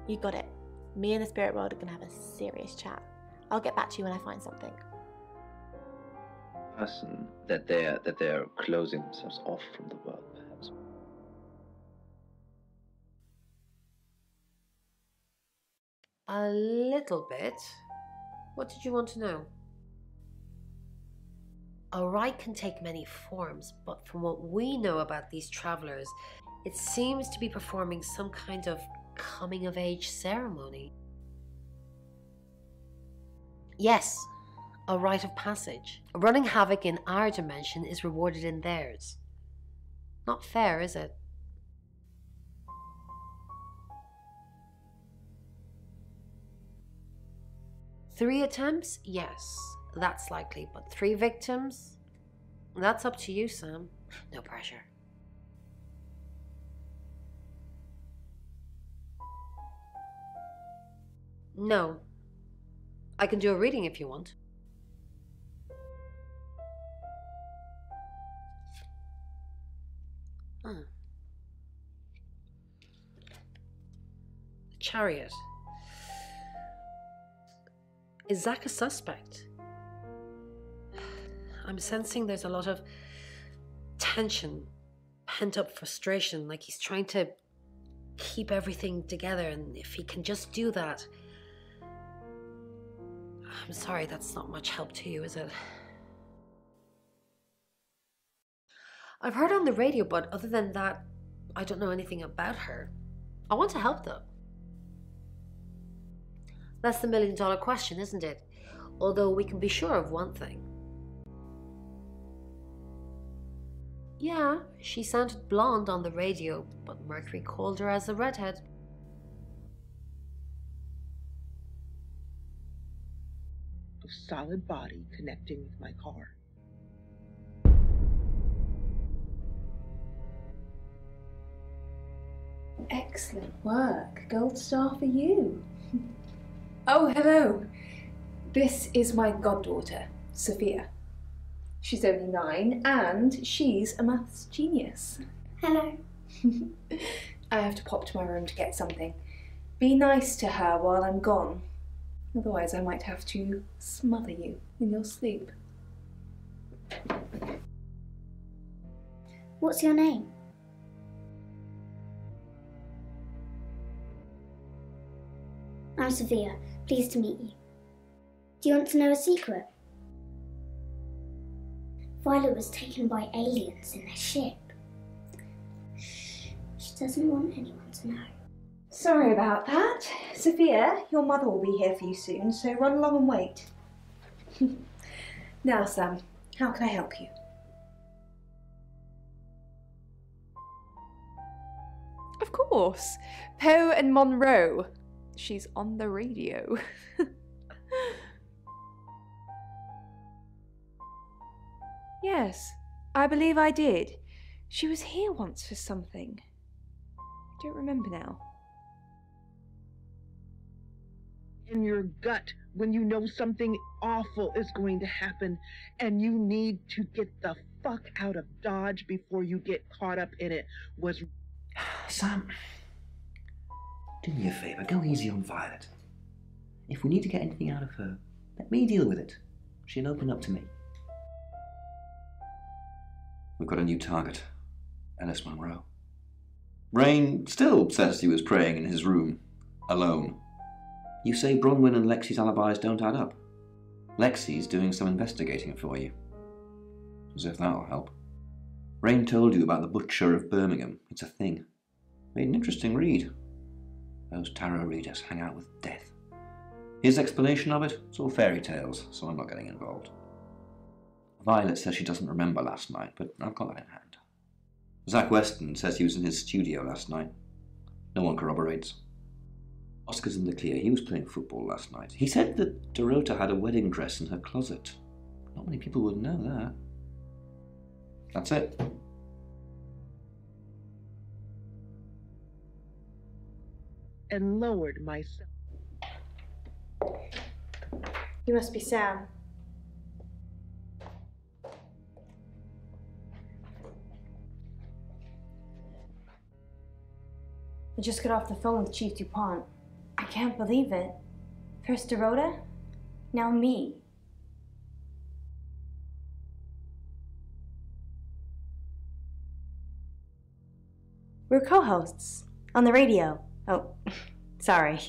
You got it. Me and the spirit world are gonna have a serious chat. I'll get back to you when I find something. Person that they're closing themselves off from the world, perhaps. A little bit. What did you want to know? A rite can take many forms, but from what we know about these travelers, it seems to be performing some kind of coming-of-age ceremony. Yes, a rite of passage. Running havoc in our dimension is rewarded in theirs. Not fair, is it? Three attempts? Yes. That's likely, but 3 victims? That's up to you, Sam. No pressure. No. I can do a reading if you want. The Chariot. Is Zach a suspect? I'm sensing there's a lot of tension, pent-up frustration, like he's trying to keep everything together, and if he can just do that... I'm sorry, that's not much help to you, is it? I've heard on the radio, but other than that, I don't know anything about her. I want to help, though. That's the million-dollar question, isn't it? Although we can be sure of one thing. Yeah, she sounded blonde on the radio, but Mercury called her as a redhead. A solid body connecting with my car. Excellent work. Gold star for you. Oh, hello. This is my goddaughter, Sophia. She's only 9 and she's a maths genius. Hello. I have to pop to my room to get something. Be nice to her while I'm gone. Otherwise I might have to smother you in your sleep. What's your name? I'm Sophia. Pleased to meet you. Do you want to know a secret? Violet was taken by aliens in their ship. Shh. She doesn't want anyone to know. Sorry about that. Sophia, your mother will be here for you soon, so run along and wait. Now, Sam, how can I help you? Of course. Poe and Monroe. She's on the radio. Yes, I believe I did. She was here once for something. I don't remember now. In your gut when you know something awful is going to happen and you need to get the fuck out of Dodge before you get caught up in it was... Sam, do me a favour, go easy on Violet. If we need to get anything out of her, let me deal with it. She'll open up to me. We've got a new target, Ellis Monroe. Rain still says he was praying in his room, alone. You say Bronwyn and Lexi's alibis don't add up. Lexi's doing some investigating for you. As if that'll help. Rain told you about the Butcher of Birmingham. It's a thing. Made an interesting read. Those tarot readers hang out with death. His explanation of it, it's all fairy tales, so I'm not getting involved. Violet says she doesn't remember last night, but I've got that in hand. Zach Weston says he was in his studio last night. No one corroborates. Oscar's in the clear. He was playing football last night. He said that Dorota had a wedding dress in her closet. Not many people would know that. That's it. And lowered myself. You must be Sam. I just got off the phone with Chief DuPont. I can't believe it. First Dorota, now me. We're co-hosts on the radio. Oh, sorry.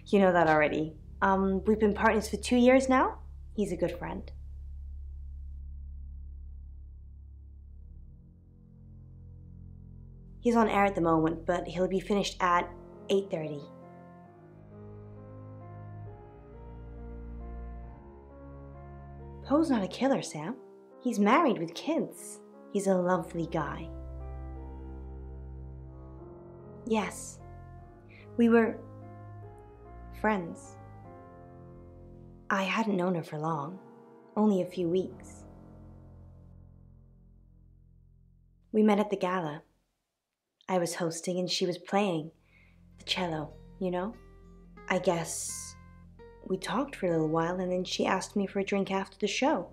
You know that already. We've been partners for 2 years now. He's a good friend. He's on air at the moment, but he'll be finished at 8:30. Poe's not a killer, Sam. He's married with kids. He's a lovely guy. Yes. We were friends. I hadn't known her for long. Only a few weeks. We met at the gala. I was hosting and she was playing the cello, you know? I guess we talked for a little while and then she asked me for a drink after the show.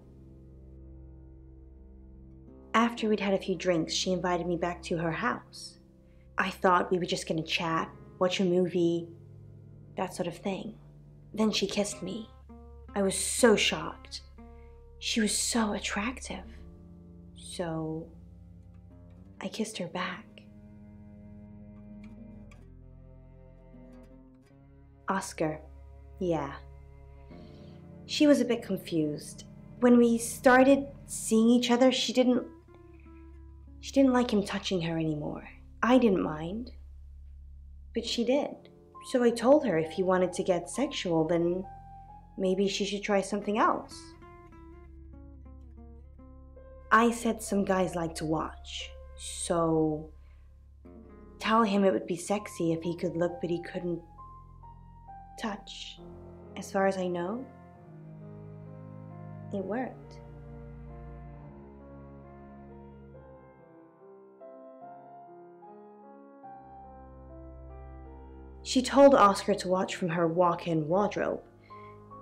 After we'd had a few drinks, she invited me back to her house. I thought we were just gonna chat, watch a movie, that sort of thing. Then she kissed me. I was so shocked. She was so attractive. So I kissed her back. Oscar, yeah. She was a bit confused. When we started seeing each other, she didn't like him touching her anymore. I didn't mind, but she did. So I told her if he wanted to get sexual, then maybe she should try something else. I said some guys like to watch, so tell him it would be sexy if he could look but he couldn't touch. As far as I know, it worked. She told Oscar to watch from her walk-in wardrobe.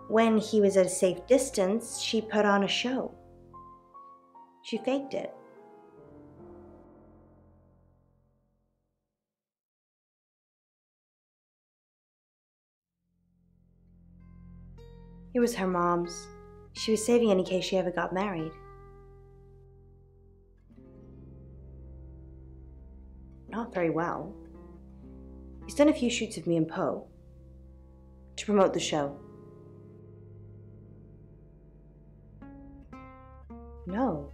When he was at a safe distance, she put on a show. She faked it. It was her mom's. She was saving in case she ever got married. Not very well. He's done a few shoots of me and Poe to promote the show. No.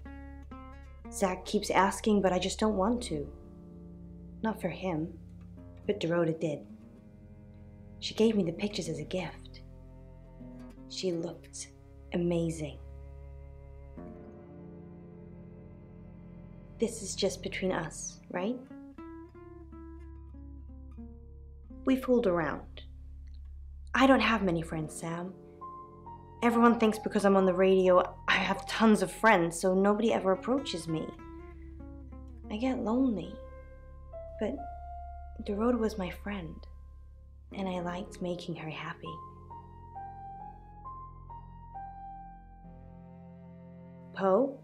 Zach keeps asking, but I just don't want to. Not for him, but Dorota did. She gave me the pictures as a gift. She looked amazing. This is just between us, right? We fooled around. I don't have many friends, Sam. Everyone thinks because I'm on the radio, I have tons of friends, so nobody ever approaches me. I get lonely. But Dorota was my friend, and I liked making her happy. Poe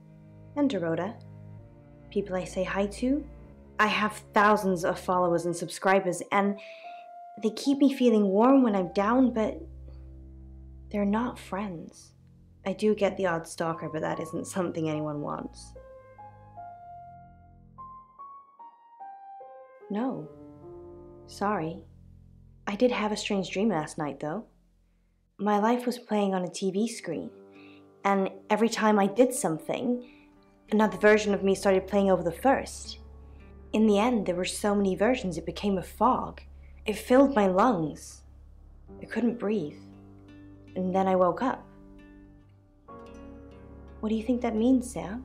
and Dorota, people I say hi to. I have thousands of followers and subscribers, and they keep me feeling warm when I'm down, but they're not friends. I do get the odd stalker, but that isn't something anyone wants. No. Sorry. I did have a strange dream last night, though. My life was playing on a TV screen, and every time I did something, another version of me started playing over the first. In the end, there were so many versions, it became a fog. It filled my lungs. I couldn't breathe. And then I woke up. What do you think that means, Sam?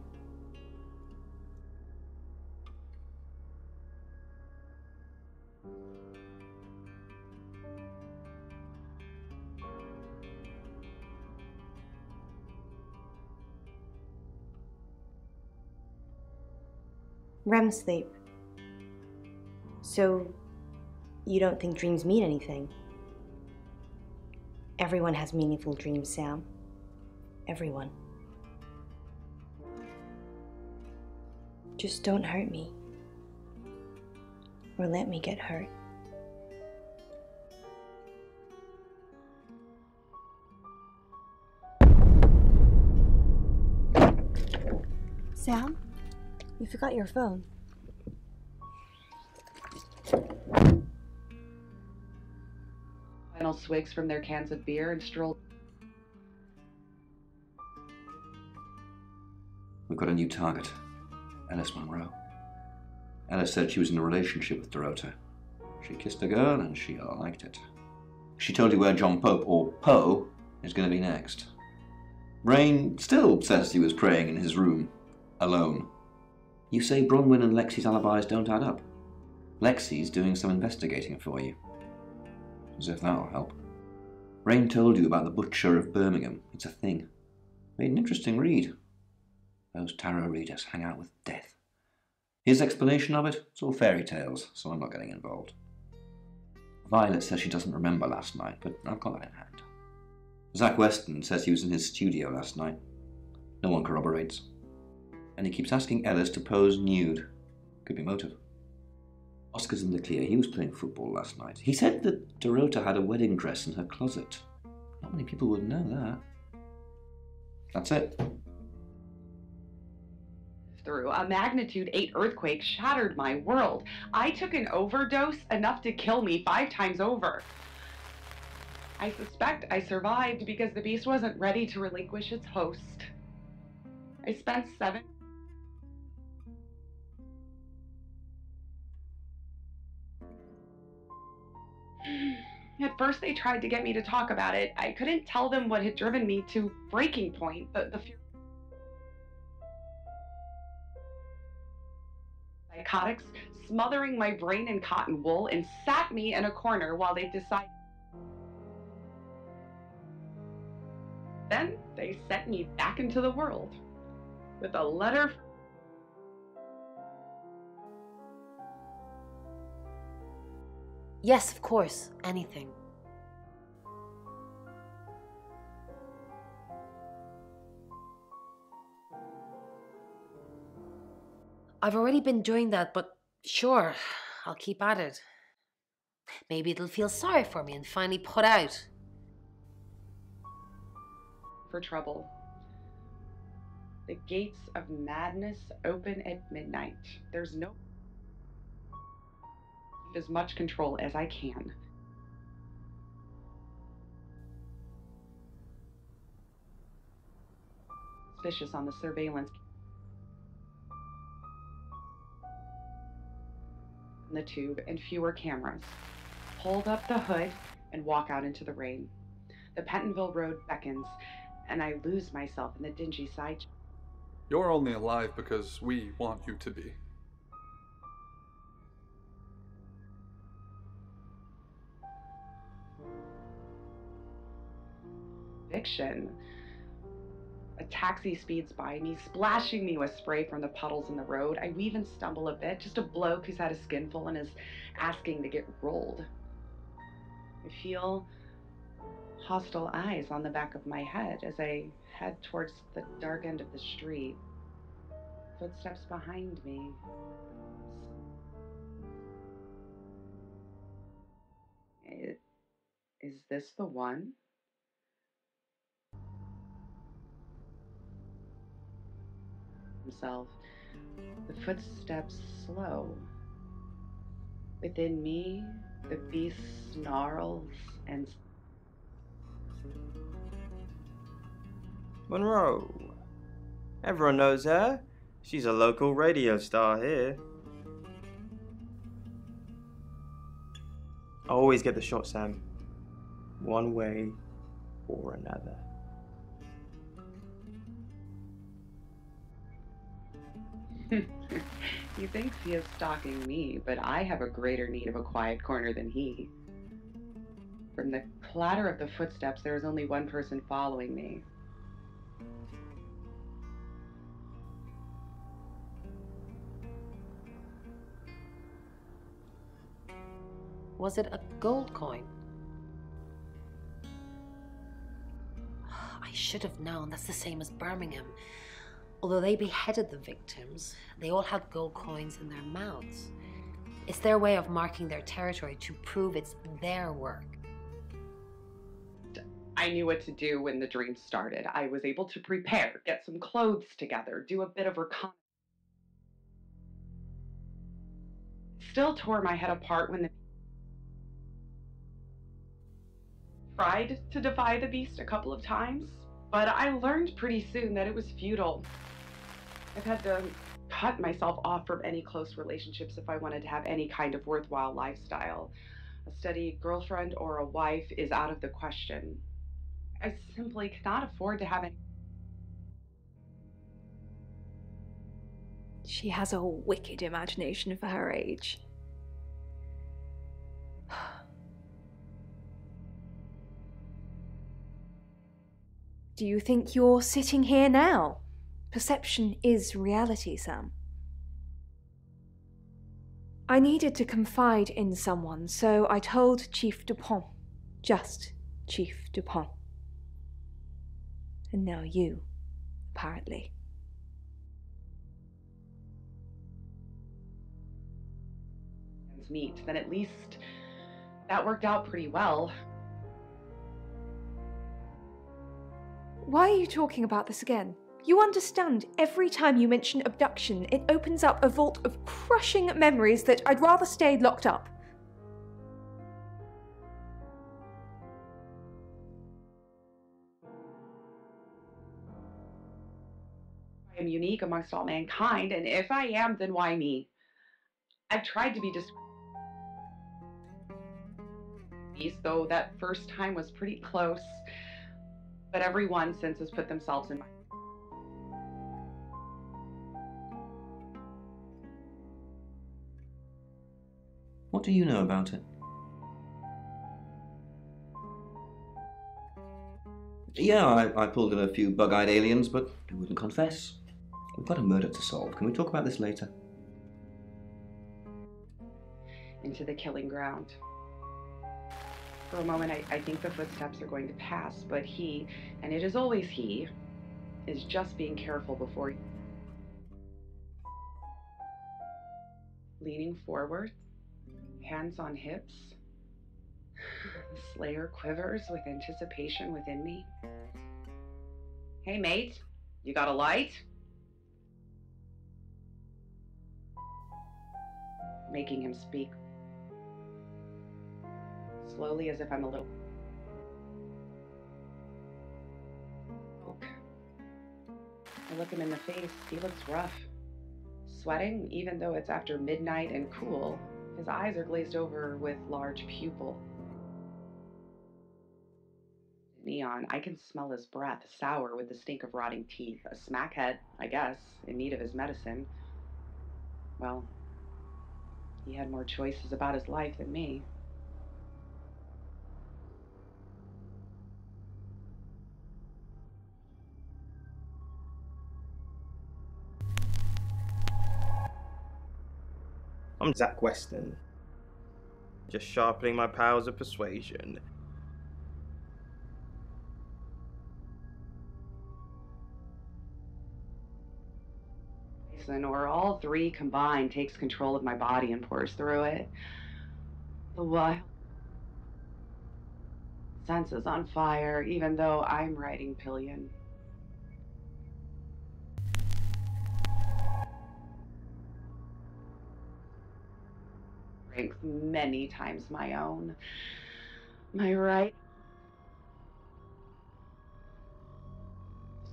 REM sleep. So, you don't think dreams mean anything? Everyone has meaningful dreams, Sam. Everyone. Just don't hurt me. Or let me get hurt. Sam? You forgot your phone. Final swigs from their cans of beer and strolled. We've got a new target, Alice Monroe. Alice said she was in a relationship with Dorota. She kissed a girl and she liked it. She told you where John Pope, or Poe, is going to be next. Rain still says he was praying in his room, alone. You say Bronwyn and Lexi's alibis don't add up. Lexi's doing some investigating for you. As if that'll help. Rain told you about the butcher of Birmingham. It's a thing. Made an interesting read. Those tarot readers hang out with death. His explanation of it, it's all fairy tales, so I'm not getting involved. Violet says she doesn't remember last night, but I've got that in hand. Zach Weston says he was in his studio last night. No one corroborates. And he keeps asking Ellis to pose nude. Could be motive. Oscar's in the clear. He was playing football last night. He said that Dorota had a wedding dress in her closet. Not many people would know that. That's it. Through a magnitude 8 earthquake shattered my world. I took an overdose enough to kill me 5 times over. I suspect I survived because the beast wasn't ready to relinquish its host. I spent 7... At first they tried to get me to talk about it. I couldn't tell them what had driven me to breaking point. The fear... Psychotics smothering my brain in cotton wool and sat me in a corner while they decided. Then they sent me back into the world with a letter. Yes, of course. Anything. I've already been doing that, but sure, I'll keep at it. Maybe it'll feel sorry for me and finally put out. For trouble. The gates of madness open at midnight. There's no... as much control as I can. Suspicious on the surveillance. The tube and fewer cameras. Hold up the hood and walk out into the rain. The Pentonville Road beckons, and I lose myself in the dingy side. You're only alive because we want you to be. Fiction. A taxi speeds by me, splashing me with spray from the puddles in the road. I weave and stumble a bit. Just a bloke who's had a skinful and is asking to get rolled. I feel hostile eyes on the back of my head as I head towards the dark end of the street. Footsteps behind me. Is this the one? Himself. The footsteps slow. Within me, the beast snarls and... Monroe. Everyone knows her. She's a local radio star here. I always get the shot, Sam. One way or another. He thinks he is stalking me, but I have a greater need of a quiet corner than he. From the clatter of the footsteps, there is only one person following me. Was it a gold coin? I should have known. That's the same as Birmingham. Although they beheaded the victims, they all had gold coins in their mouths. It's their way of marking their territory to prove it's their work. I knew what to do when the dream started. I was able to prepare, get some clothes together, do a bit of reconnaissance. Still tore my head apart when the... tried to defy the beast a couple of times, but I learned pretty soon that it was futile. I've had to cut myself off from any close relationships if I wanted to have any kind of worthwhile lifestyle. A steady girlfriend or a wife is out of the question. I simply cannot afford to have any... She has a wicked imagination for her age. do you think you're sitting here now? Perception is reality, Sam. I needed to confide in someone, so I told Chief Dupont. Just Chief Dupont. And now you, apparently. Meet, then at least that worked out pretty well. Why are you talking about this again? You understand, every time you mention abduction, it opens up a vault of crushing memories that I'd rather stay locked up. I am unique amongst all mankind, and if I am, then why me? I've tried to be though that first time was pretty close, but everyone since has put themselves in my... What do you know about it? Yeah, I pulled in a few bug-eyed aliens, but they wouldn't confess. We've got a murder to solve. Can we talk about this later? Into the killing ground. For a moment, I think the footsteps are going to pass, but he, and it is always he, is just being careful before... Leaning forward, hands on hips. The Slayer quivers with anticipation within me. Hey, mate, you got a light? Making him speak. Slowly, as if I'm a little... I look him in the face. He looks rough. Sweating, even though it's after midnight and cool. His eyes are glazed over with large pupil. Neon, I can smell his breath, sour with the stink of rotting teeth. A smackhead, I guess, in need of his medicine. Well, he had more choices about his life than me. I'm Zach Weston. Just sharpening my powers of persuasion. Or all three combined takes control of my body and pours through it. The wild senses on fire, even though I'm riding pillion. Strength many times my own. My right.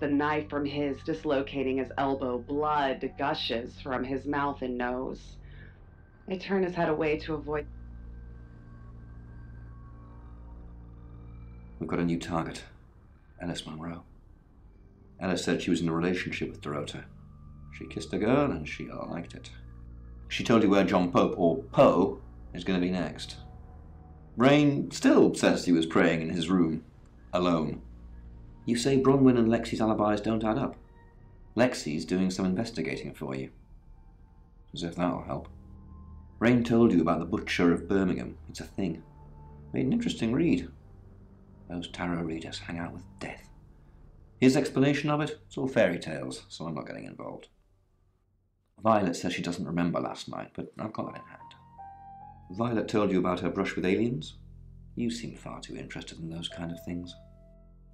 The knife from his dislocating his elbow. Blood gushes from his mouth and nose. I turn his head away to avoid. We've got a new target. Alice Monroe. Alice said she was in a relationship with Dorota. She kissed a girl and she liked it. She told you where John Pope, or Poe, is going to be next. Rain still says he was praying in his room, alone. You say Bronwyn and Lexi's alibis don't add up. Lexi's doing some investigating for you. As if that'll help. Rain told you about the Butcher of Birmingham. It's a thing. Made an interesting read. Those tarot readers hang out with death. His explanation of it, it's all fairy tales, so I'm not getting involved. Violet says she doesn't remember last night, but I've got that in hand. Violet told you about her brush with aliens? You seem far too interested in those kind of things.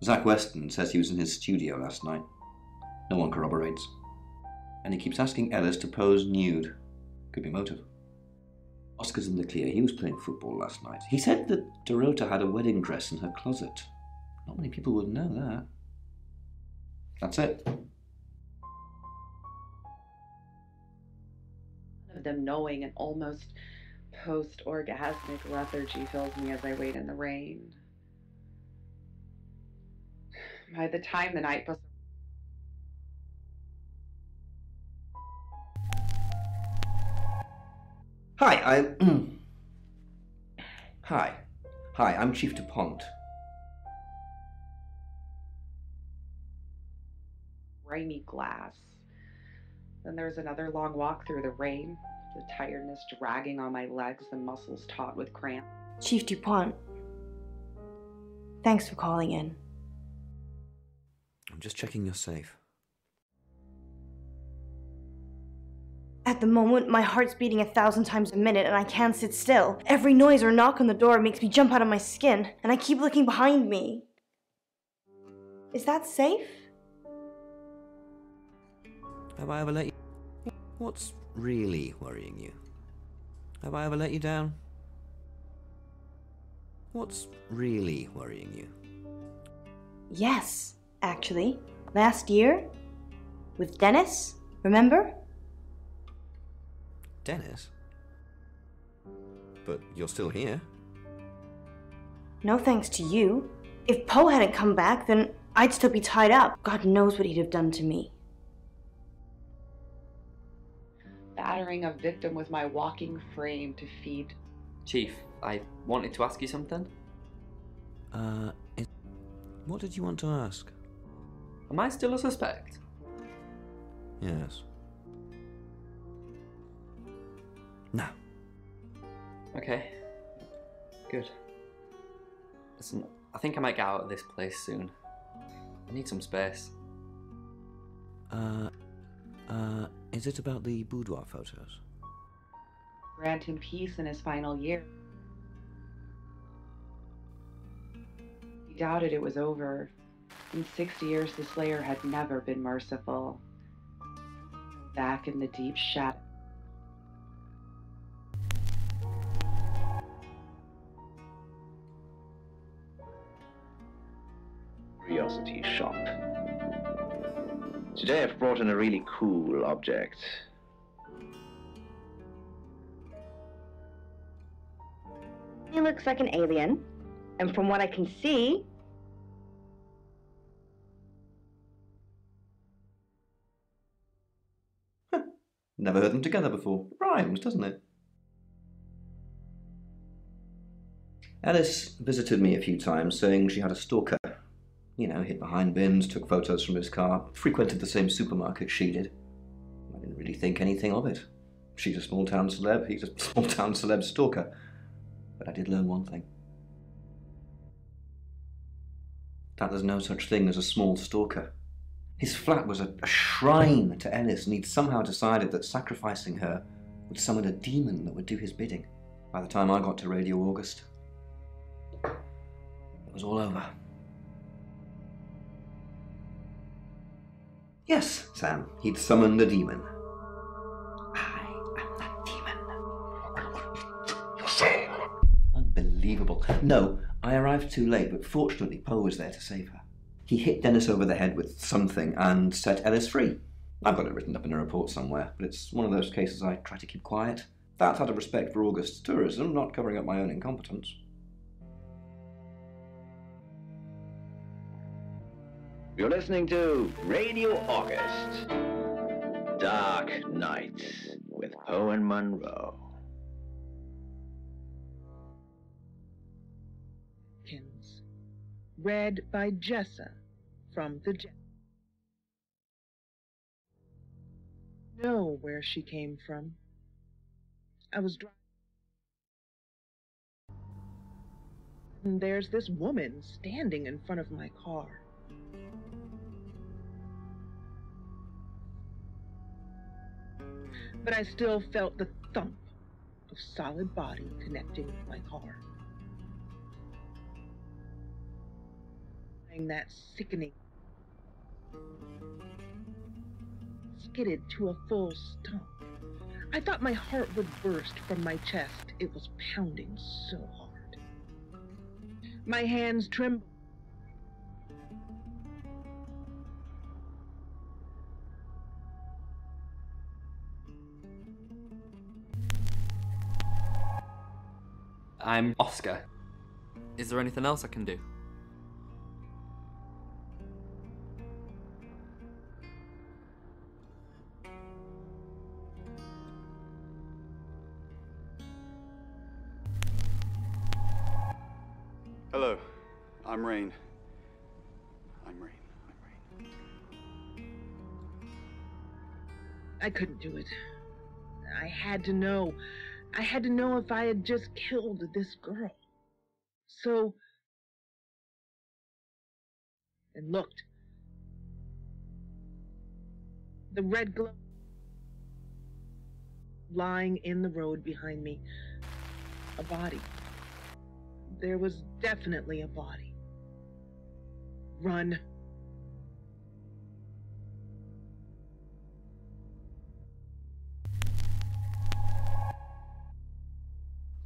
Zach Weston says he was in his studio last night. No one corroborates. And he keeps asking Ellis to pose nude. Could be motive. Oscar's in the clear. He was playing football last night. He said that Dorota had a wedding dress in her closet. Not many people would know that. That's it. Of them knowing an almost post-orgasmic lethargy fills me as I wait in the rain. By the time the night was... Hi, Hi, I'm Chief Dupont. grimy glass. Then there's another long walk through the rain, the tiredness dragging on my legs, the muscles taut with cramp. Chief DuPont, thanks for calling in. I'm just checking you're safe. At the moment, my heart's beating 1,000 times a minute and I can't sit still. Every noise or knock on the door makes me jump out of my skin, and I keep looking behind me. Is that safe? Have I ever let you... What's really worrying you? Have I ever let you down? What's really worrying you? Yes, actually. Last year? With Dennis, remember? Dennis? But you're still here. No thanks to you. If Poe hadn't come back, then I'd still be tied up. God knows what he'd have done to me. Battering a victim with my walking frame to feed. Chief, I wanted to ask you something. What did you want to ask? Am I still a suspect? Yes. No. Okay. Good. Listen, I think I might get out of this place soon. I need some space. Is it about the boudoir photos? Grant him peace in his final year. He doubted it was over. In 6 years, the Slayer had never been merciful. Back in the deep shadow. Curiosity shop. Today I've brought in a really cool object. He looks like an alien, and from what I can see... Never heard them together before. Rhymes, doesn't it? Alice visited me a few times, saying she had a stalker. You know, hid behind bins, took photos from his car, frequented the same supermarket she did. I didn't really think anything of it. She's a small-town celeb, he's a small-town celeb stalker. But I did learn one thing. That there's no such thing as a small stalker. His flat was a shrine to Ellis, and he'd somehow decided that sacrificing her would summon a demon that would do his bidding. By the time I got to Radio August, it was all over. Yes, Sam, he'd summoned a demon. I am that demon. Your soul. Unbelievable. No, I arrived too late, but fortunately Poe was there to save her. He hit Dennis over the head with something and set Ellis free. I've got it written up in a report somewhere, but it's one of those cases I try to keep quiet. That's out of respect for August's tourism, not covering up my own incompetence. You're listening to Radio August. Dark Nights with Poe and Monroe. Read by Jessa from the Know where she came from. I was driving. And there's this woman standing in front of my car. But I still felt the thump of solid body connecting with my car. That sickening skidded to a full stop. I thought my heart would burst from my chest. It was pounding so hard. My hands trembled. I'm Oscar. Is there anything else I can do? Hello, I'm Rain. I'm Rain. I couldn't do it. I had to know. I had to know if I had just killed this girl. So... and looked. The red glow lying in the road behind me. A body. There was definitely a body. Run.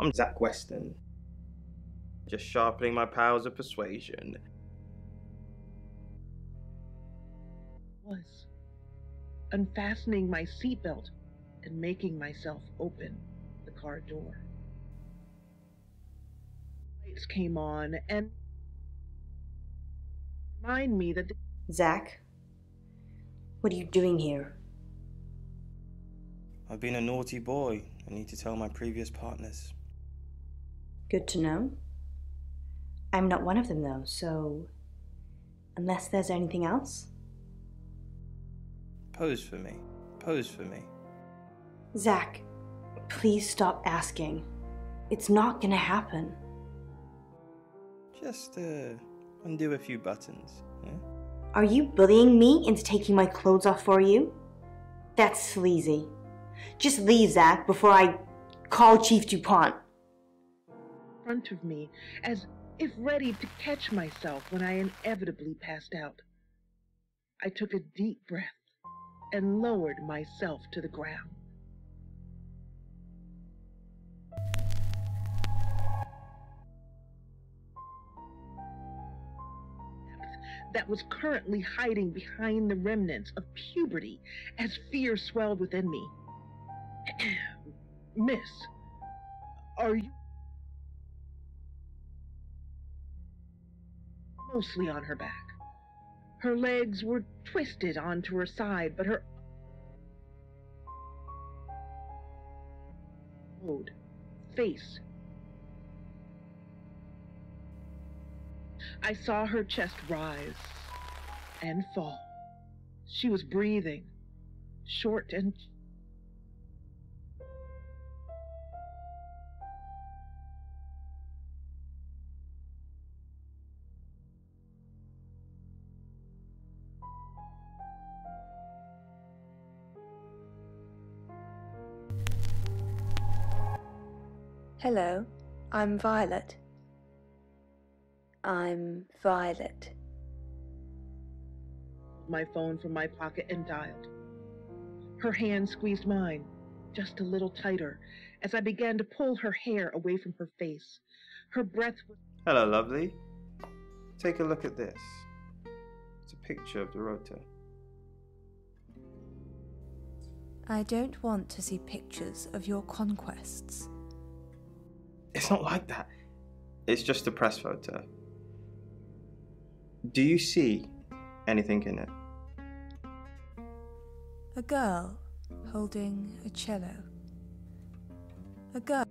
I'm Zach Weston, just sharpening my powers of persuasion. Was unfastening my seatbelt and making myself open the car door. Lights came on and remind me that Zach, what are you doing here? I've been a naughty boy. I need to tell my previous partners. Good to know. I'm not one of them though, so unless there's anything else? Pose for me. Pose for me. Zach, please stop asking. It's not gonna happen. Just undo a few buttons, yeah? Are you bullying me into taking my clothes off for you? That's sleazy. Just leave, Zach, before I call Chief DuPont. in front of me, as if ready to catch myself when I inevitably passed out. I took a deep breath and lowered myself to the ground. That was currently hiding behind the remnants of puberty as fear swelled within me. Miss, are you... Mostly on her back. Her legs were twisted onto her side, but her face. I saw her chest rise and fall. She was breathing, short and... Hello, I'm Violet. I'm Violet. My phone from my pocket and dialed. Her hand squeezed mine, just a little tighter, as I began to pull her hair away from her face. Her breath was... Hello, lovely. Take a look at this. It's a picture of Dorota. I don't want to see pictures of your conquests. It's not like that. It's just a press photo. Do you see anything in it? A girl holding a cello. A girl.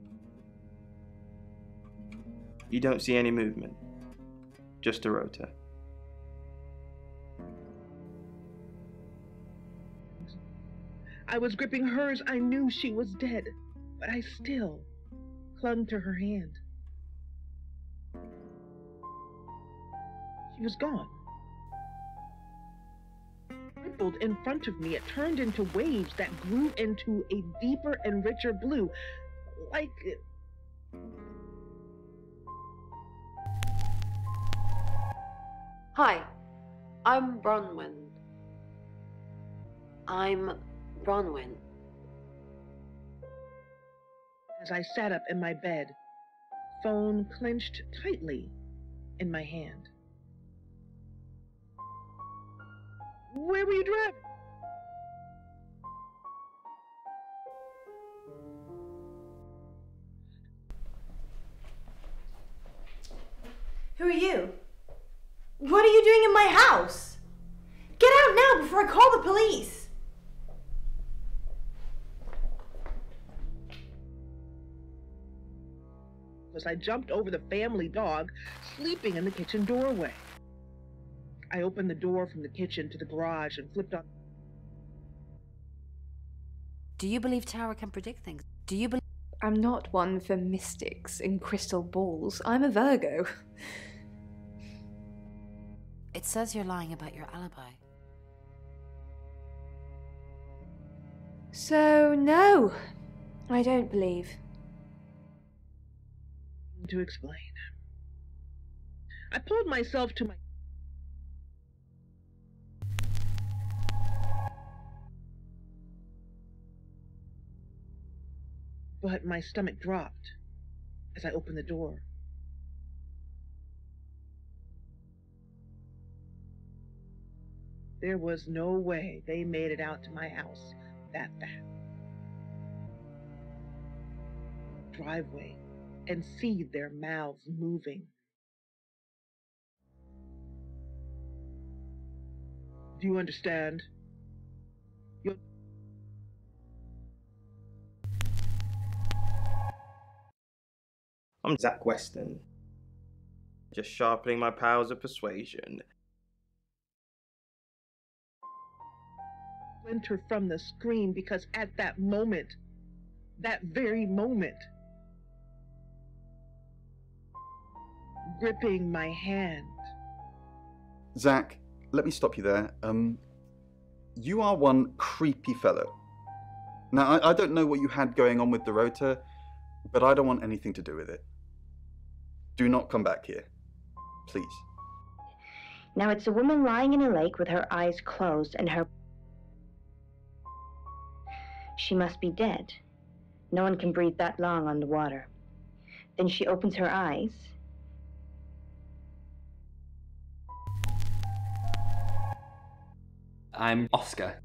You don't see any movement. Just Dorota. I was gripping hers. I knew she was dead, but I still clung to her hand. She was gone. Rippled in front of me, it turned into waves that grew into a deeper and richer blue, like... Hi, I'm Bronwyn. I'm Bronwyn. As I sat up in my bed, phone clenched tightly in my hand. Where were you driving? Who are you? What are you doing in my house? Get out now before I call the police! As I jumped over the family dog sleeping in the kitchen doorway. I opened the door from the kitchen to the garage and flipped on. Do you believe Tara can predict things? Do you believe... I'm not one for mystics and crystal balls. I'm a Virgo. It says you're lying about your alibi. So, no, I don't believe. To explain. I pulled myself to my... But my stomach dropped as I opened the door. There was no way they made it out to my house that fast. Driveway and see their mouths moving. Do you understand? I'm Zach Weston. Just sharpening my powers of persuasion. Splinter from the screen because at that moment, that very moment, gripping my hand. Zach, let me stop you there. You are one creepy fellow. Now, I don't know what you had going on with Dorota, but I don't want anything to do with it. Do not come back here. Please. Now it's a woman lying in a lake with her eyes closed and her... She must be dead. No one can breathe that long underwater. Then she opens her eyes. I'm Oscar.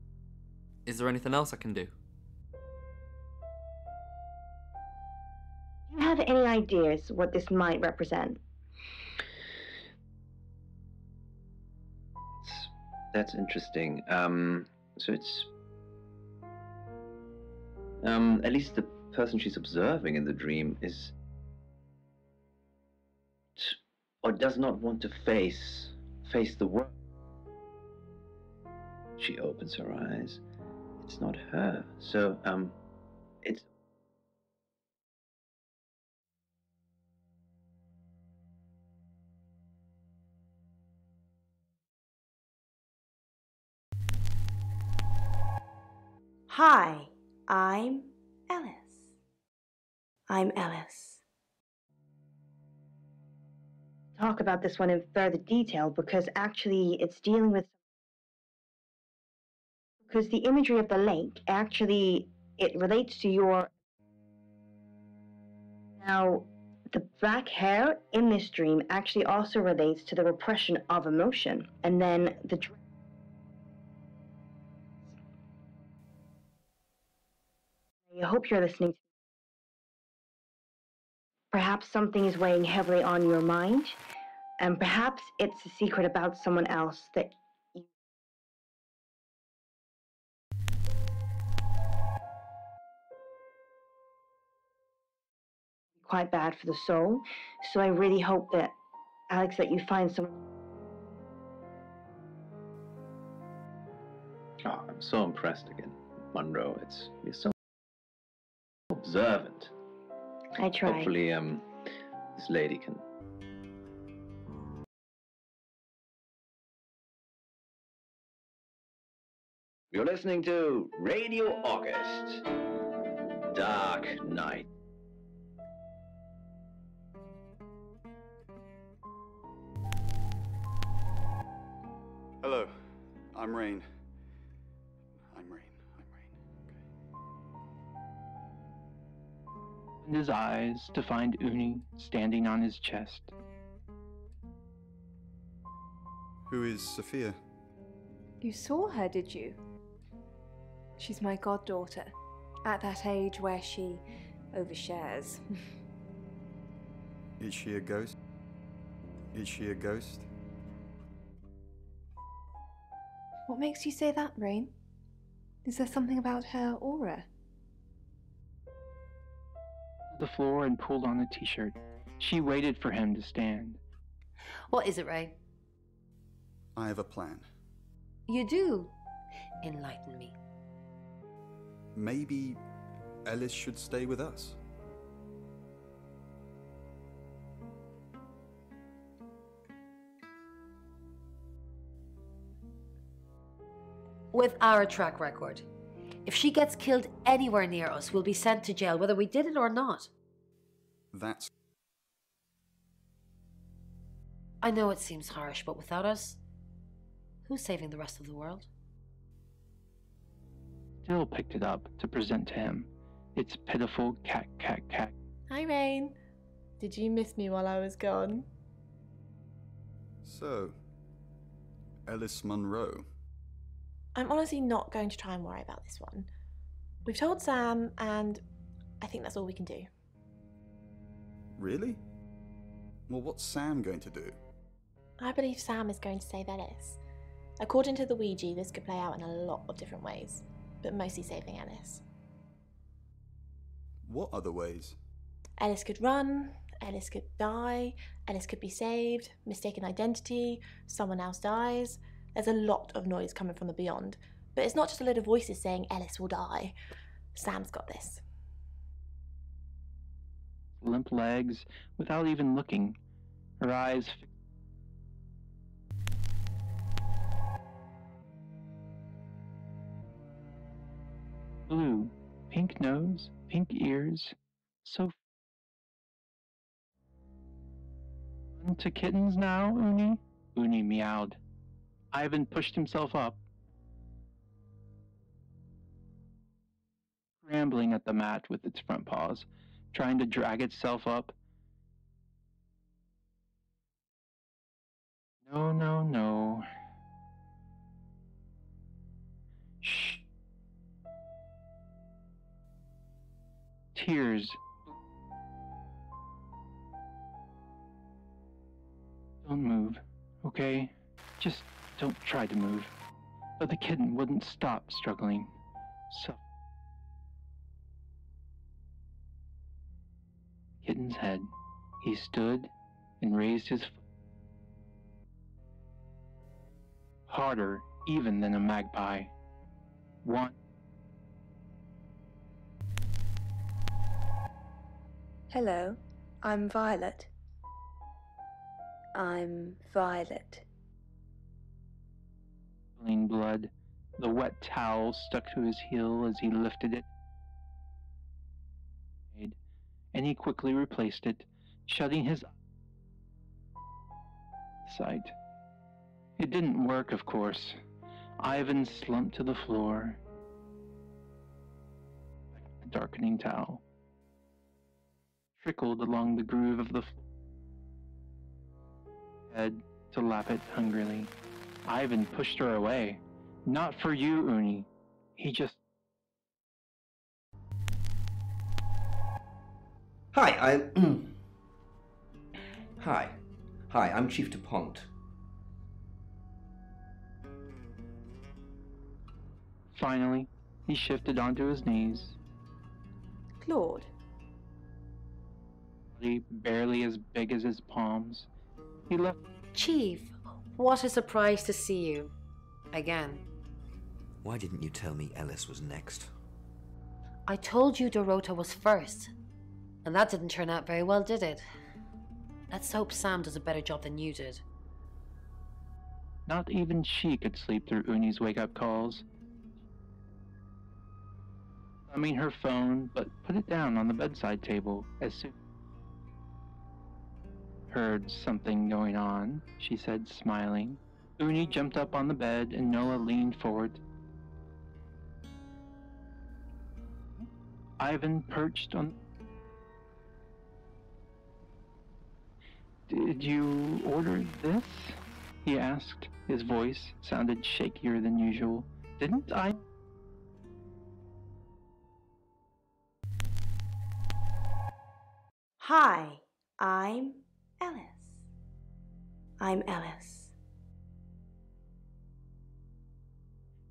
Is there anything else I can do? Do you have any ideas what this might represent? That's interesting. So it's... at least the person she's observing in the dream is... or does not want to face the world. She opens her eyes. It's not her. So, it's... Hi, I'm Ellis. I'm Ellis. Talk about this one in further detail because actually it's dealing with... Because the imagery of the lake, actually, it relates to your... Now, the black hair in this dream actually also relates to the repression of emotion. And then the... I hope you're listening. Perhaps something is weighing heavily on your mind, and perhaps it's a secret about someone else that you... Quite bad for the soul, so I really hope that, Alex, that you find someone... Oh, I'm so impressed again, Monroe. You're so observant. I try. Hopefully, this lady can... You're listening to Radio August. Dark Night. Hello, I'm Rain. Opened his eyes to find Uni standing on his chest. Who is Sophia? You saw her, did you? She's my goddaughter, at that age where she overshares. Is she a ghost? Is she a ghost? What makes you say that, Rain? Is there something about her aura? The floor and pulled on the t-shirt. She waited for him to stand. What is it, Ray? I have a plan. You do? Enlighten me. maybe Ellis should stay with us. With our track record, if she gets killed anywhere near us, we'll be sent to jail, whether we did it or not. That's... I know it seems harsh, but without us, who's saving the rest of the world? Still picked it up to present to him. Its pitiful cat, cat, cat. Hi, Rain. Did you miss me while I was gone? So, Ellis Monroe. I'm honestly not going to try and worry about this one. We've told Sam, and I think that's all we can do. Really? Well, what's Sam going to do? I believe Sam is going to save Ellis. According to the Ouija, this could play out in a lot of different ways, but mostly saving Ellis. What other ways? Ellis could run, Ellis could die, Ellis could be saved, mistaken identity, someone else dies. There's a lot of noise coming from the beyond, but it's not just a load of voices saying Ellis will die. Sam's got this. Limp legs, without even looking. Her eyes... blue. Pink nose, pink ears. So... on to kittens now, Uni? Uni meowed. Ivan pushed himself up, scrambling at the mat with its front paws, trying to drag itself up. No, no, no. Shh. Tears. Don't move, okay? Just don't try to move. But the kitten wouldn't stop struggling. So... kitten's head. He stood and raised his foot. Harder even than a magpie. One. Hello, I'm Violet. I'm Violet. Blood. The wet towel stuck to his heel as he lifted it. And he quickly replaced it, shutting his sight. It didn't work, of course. Ivan slumped to the floor. The darkening towel trickled along the groove of the head to lap it hungrily. Ivan pushed her away. Not for you, Uni. He just... Hi, Hi, I'm Chief DuPont. Finally, he shifted onto his knees. Claude. Barely as big as his palms. He left... Chief, what a surprise to see you. Again. Why didn't you tell me Ellis was next? I told you Dorota was first. And that didn't turn out very well, did it? Let's hope Sam does a better job than you did. Not even she could sleep through Uni's wake-up calls. Thumbing her phone, but put it down on the bedside table as soon... Heard something going on, she said, smiling. Uni jumped up on the bed and Noah leaned forward. Ivan perched on... Did you order this? He asked. His voice sounded shakier than usual. Didn't I? Hi, I'm Ellis. I'm Ellis.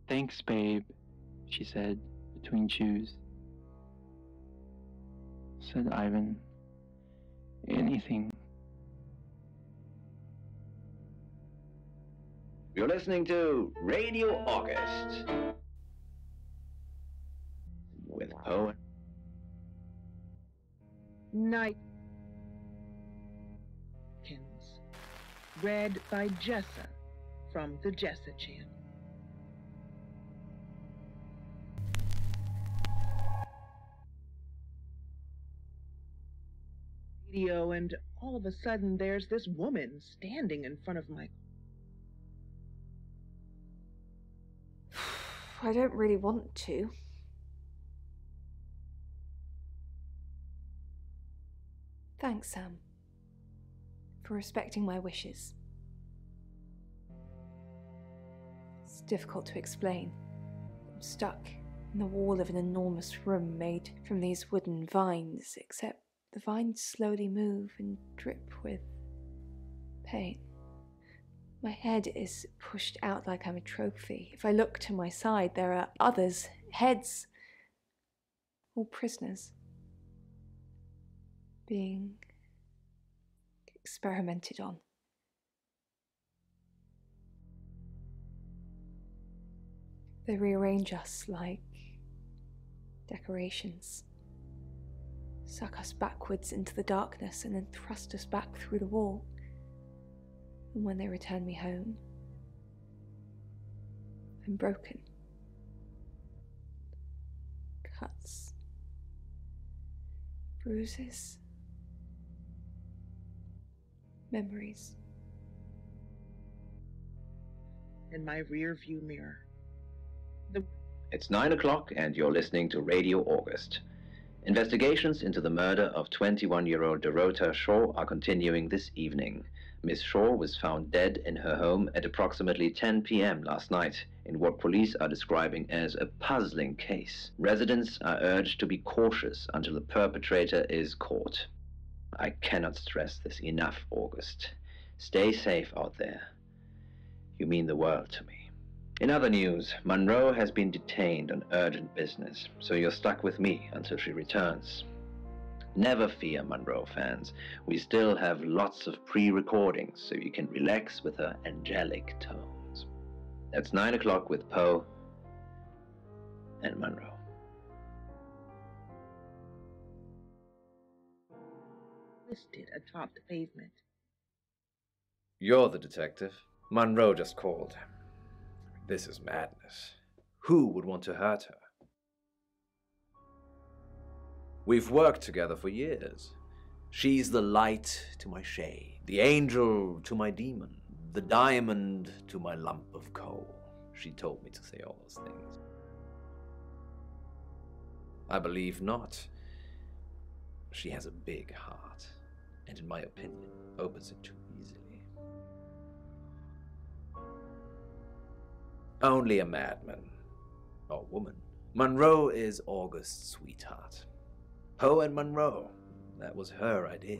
Thanks, babe, she said, between chews. Said Ivan. Anything. You're listening to Radio August. read by Jessa from the Jessa channel. Radio, and all of a sudden there's this woman standing in front of my... I don't really want to. Thanks, Sam, for respecting my wishes. It's difficult to explain. I'm stuck in the wall of an enormous room made from these wooden vines, except the vines slowly move and drip with pain. My head is pushed out like I'm a trophy. If I look to my side, there are others, heads, all prisoners, being experimented on. They rearrange us like decorations, suck us backwards into the darkness and then thrust us back through the wall. And when they return me home, I'm broken. Cuts, bruises, memories. In my rear view mirror. It's 9 o'clock and you're listening to Radio August. Investigations into the murder of 21-year-old Dorota Shaw are continuing this evening. Miss Shaw was found dead in her home at approximately 10 p.m. last night in what police are describing as a puzzling case. Residents are urged to be cautious until the perpetrator is caught. I cannot stress this enough, August. Stay safe out there. You mean the world to me. In other news, Monroe has been detained on urgent business, so you're stuck with me until she returns. Never fear, Monroe fans. We still have lots of pre-recordings, so you can relax with her angelic tones. That's 9 o'clock with Poe and Monroe. Twisted atop the pavement. You're the detective. Monroe just called. This is madness. Who would want to hurt her? We've worked together for years. She's the light to my shade, the angel to my demon, the diamond to my lump of coal. She told me to say all those things. I believe not. She has a big heart, and in my opinion, opens it too easily. Only a madman, or woman. Monroe is August's sweetheart. Poe and Monroe, that was her idea.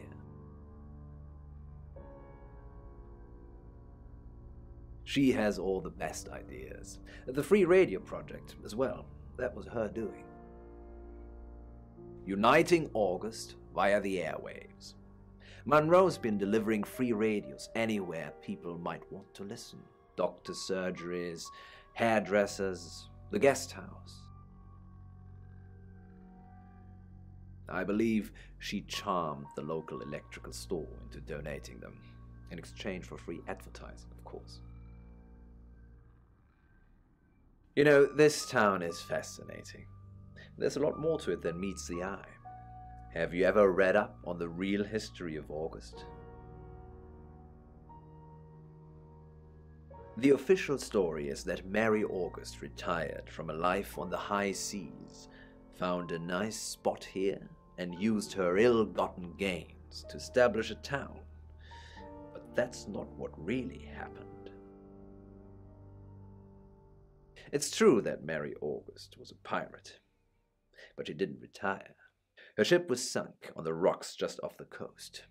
She has all the best ideas. The free radio project as well, that was her doing. Uniting August via the airwaves. Monroe's been delivering free radios anywhere people might want to listen. Doctor surgeries, hairdressers, the guest house. I believe she charmed the local electrical store into donating them, in exchange for free advertising, of course. You know, this town is fascinating. There's a lot more to it than meets the eye. Have you ever read up on the real history of August? The official story is that Mary August retired from a life on the high seas, found a nice spot here, and used her ill-gotten gains to establish a town. But that's not what really happened. It's true that Mary August was a pirate, but she didn't retire. Her ship was sunk on the rocks just off the coast.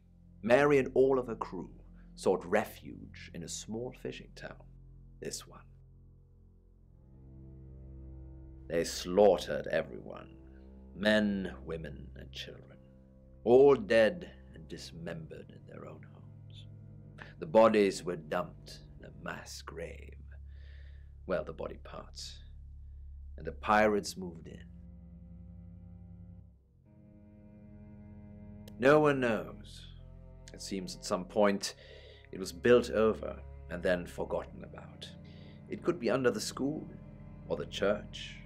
Mary and all of her crew sought refuge in a small fishing town, this one. They slaughtered everyone. Men, women, and children, all dead and dismembered in their own homes. The bodies were dumped in a mass grave. Well, the body parts. And the pirates moved in. No one knows. It seems at some point It was built over and then forgotten about. It could be under the school, or the church,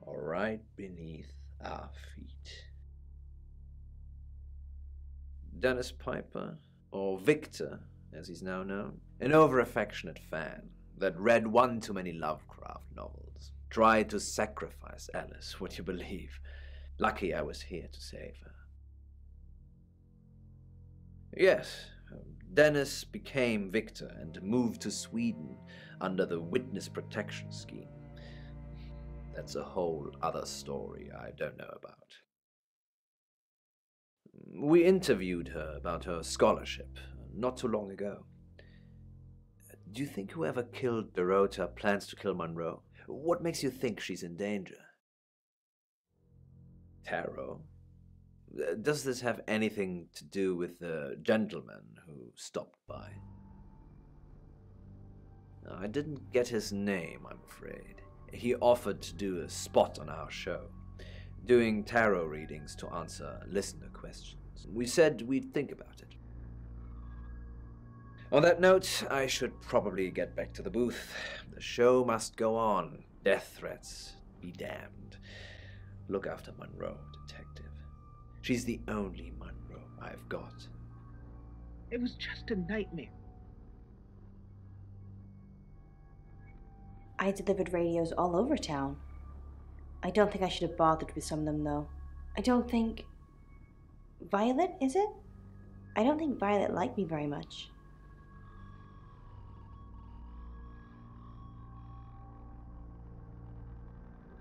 or right beneath our feet. Dennis Piper, or Victor, as he's now known, an over-affectionate fan that read one too many Lovecraft novels, tried to sacrifice Alice, would you believe? Lucky I was here to save her. Yes, Dennis became Victor and moved to Sweden under the witness protection scheme. That's a whole other story I don't know about. We interviewed her about her scholarship not too long ago. Do you think whoever killed Dorota plans to kill Monroe? What makes you think she's in danger? Tarot? Does this have anything to do with the gentleman who stopped by? I didn't get his name, I'm afraid. He offered to do a spot on our show, doing tarot readings to answer listener questions. We said we'd think about it. On that note, I should probably get back to the booth. The show must go on. Death threats be damned. Look after Monroe, detective. She's the only Monroe I've got. It was just a nightmare. I delivered radios all over town. I don't think I should have bothered with some of them, though. I don't think... Violet, is it? I don't think Violet liked me very much.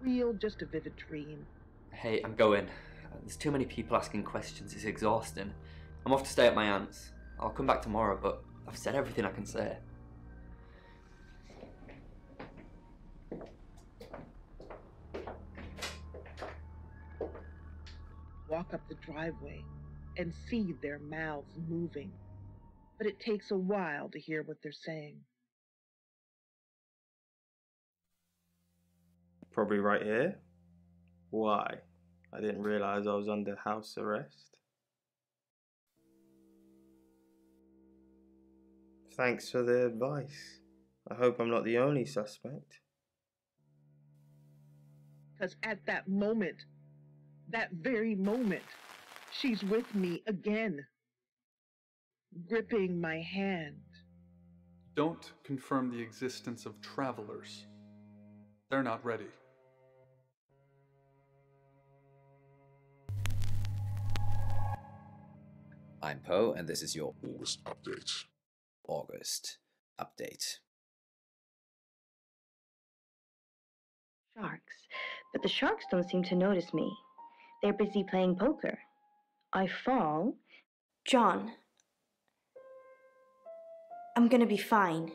Real, just a vivid dream. Hey, I'm going. There's too many people asking questions, it's exhausting. I'm off to stay at my aunt's. I'll come back tomorrow, but I've said everything I can say. Walk up the driveway and see their mouths moving. But it takes a while to hear what they're saying. Probably right here. Why? I didn't realize I was under house arrest. Thanks for the advice. I hope I'm not the only suspect. Because at that moment, that very moment, she's with me again, gripping my hand. Don't confirm the existence of travelers. They're not ready. I'm Poe, and this is your August update. August update. Sharks. But the sharks don't seem to notice me. They're busy playing poker. I fall. John. I'm gonna be fine.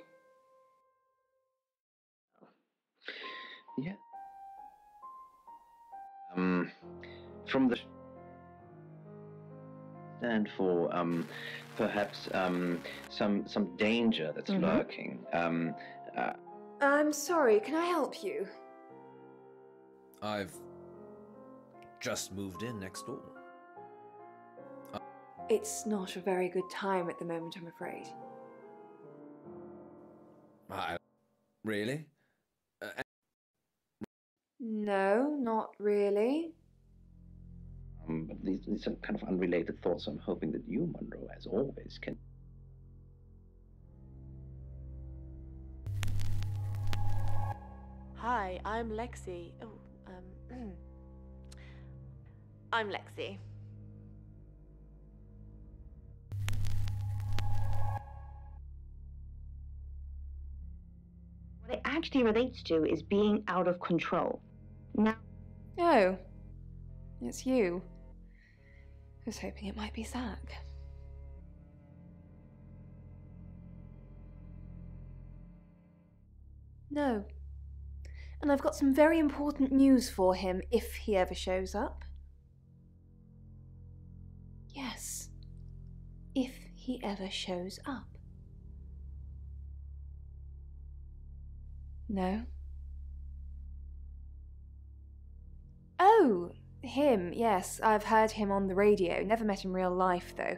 Yeah. From the stand for perhaps some danger that's lurking. I'm sorry, can I help you? I've just moved in next door. It's not a very good time at the moment, I'm afraid. Really? No, not really. But these are kind of unrelated thoughts. I'm hoping that you, Monroe, as always, can... Hi, I'm Lexi. Oh, I'm Lexi. What it actually relates to is being out of control. Now... Oh, it's you. I was hoping it might be Zach. No. And I've got some very important news for him if he ever shows up. Yes. If he ever shows up. No? Oh, him, yes. I've heard him on the radio. Never met in real life, though.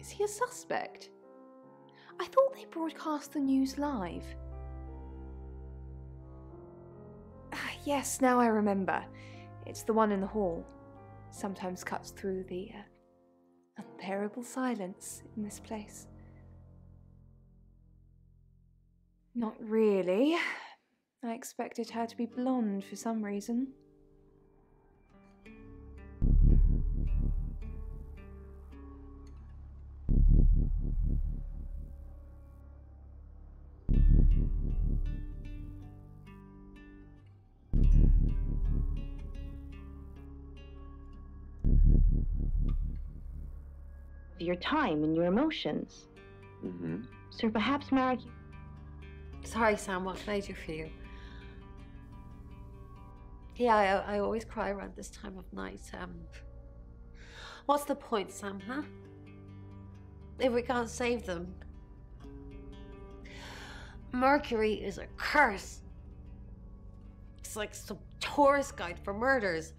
Is he a suspect? I thought they broadcast the news live. Yes, now I remember. It's the one in the hall. Sometimes cuts through the unbearable silence in this place. Not really. I expected her to be blonde for some reason. Your time and your emotions. Mm-hmm. So perhaps Marek... Sorry, Sam, what can I do for you? Yeah, I always cry around this time of night. What's the point, Sam, huh? If we can't save them. Mercury is a curse. It's like some tourist guide for murders.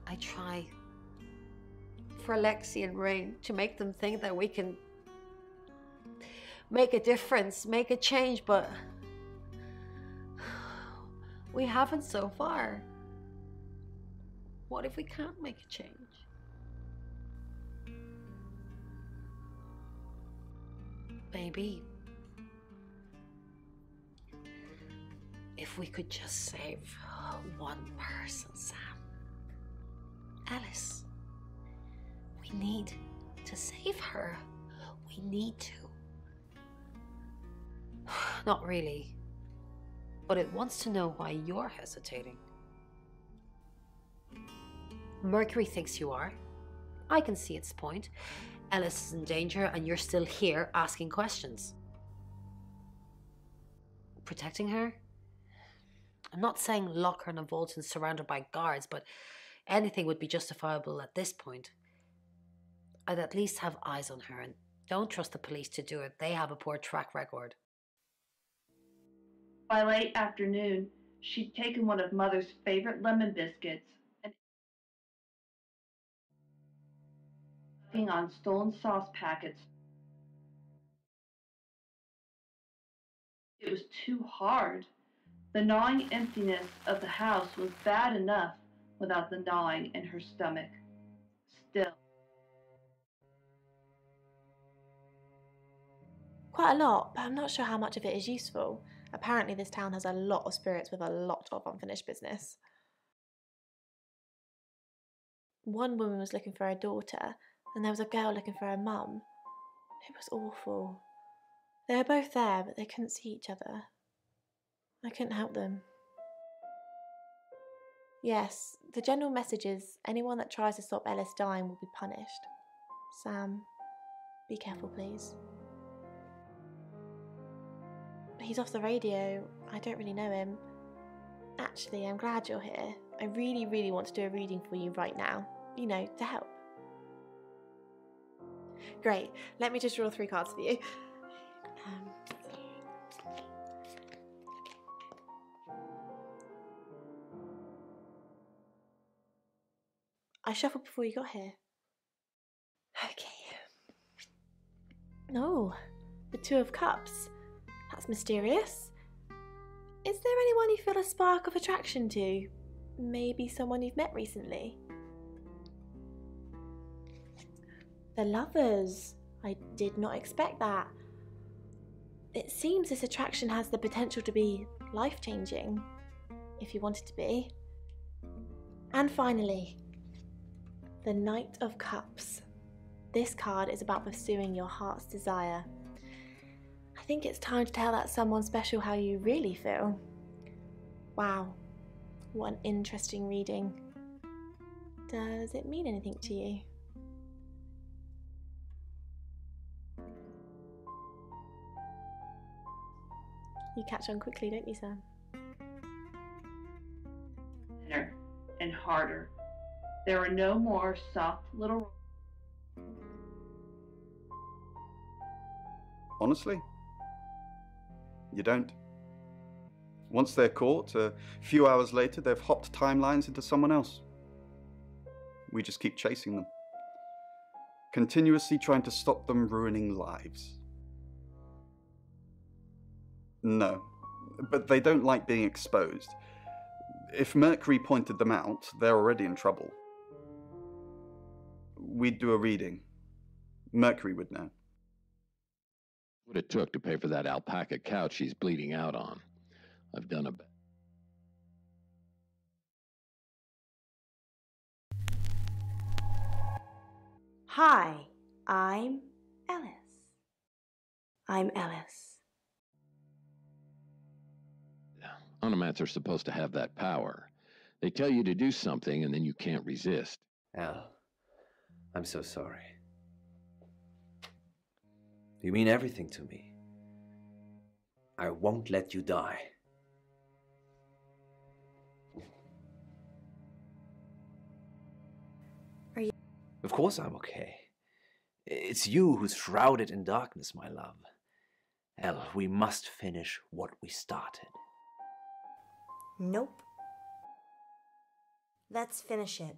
I try for Alexi and Rain to make them think that we can make a difference, make a change, but we haven't so far. What if we can't make a change? Maybe if we could just save one person, Sam. Alice. We need to save her. We need to. Not really. But it wants to know why you're hesitating. Mercury thinks you are. I can see its point. Alice is in danger and you're still here asking questions. Protecting her? I'm not saying lock her in a vault and surround her by guards, but anything would be justifiable at this point. I'd at least have eyes on her, and don't trust the police to do it. They have a poor track record. By late afternoon, she'd taken one of Mother's favorite lemon biscuits and sucking on stolen sauce packets. It was too hard. The gnawing emptiness of the house was bad enough without the gnawing in her stomach. Still. Quite a lot, but I'm not sure how much of it is useful. Apparently this town has a lot of spirits with a lot of unfinished business. One woman was looking for her daughter, and there was a girl looking for her mum. It was awful. They were both there, but they couldn't see each other. I couldn't help them. Yes, the general message is anyone that tries to stop Ellis dying will be punished. Sam, be careful, please. He's off the radio. I don't really know him. Actually, I'm glad you're here. I really, really want to do a reading for you right now. You know, to help. Great. Let me just draw 3 cards for you. I shuffled before you got here. Okay. Oh, the 2 of Cups. That's mysterious. Is there anyone you feel a spark of attraction to? Maybe someone you've met recently? The Lovers. I did not expect that. It seems this attraction has the potential to be life-changing, if you want it to be. And finally, the Knight of Cups. This card is about pursuing your heart's desire. I think it's time to tell that someone special how you really feel. Wow, what an interesting reading. Does it mean anything to you? You catch on quickly, don't you, Sam? Thinner and harder. There are no more soft little... Honestly, you don't. Once they're caught, a few hours later, they've hopped timelines into someone else. we just keep chasing them. Continuously trying to stop them ruining lives. No, but they don't like being exposed. If Mercury pointed them out, they're already in trouble. We'd do a reading. Mercury would know. What it took to pay for that alpaca couch she's bleeding out on. I've done a... Hi, I'm Alice. I'm Alice. Onomats are supposed to have that power. They tell you to do something and then you can't resist. Al, I'm so sorry. You mean everything to me. I won't let you die. Are you... Of course I'm okay. It's you who's shrouded in darkness, my love. El, we must finish what we started. Nope. Let's finish it.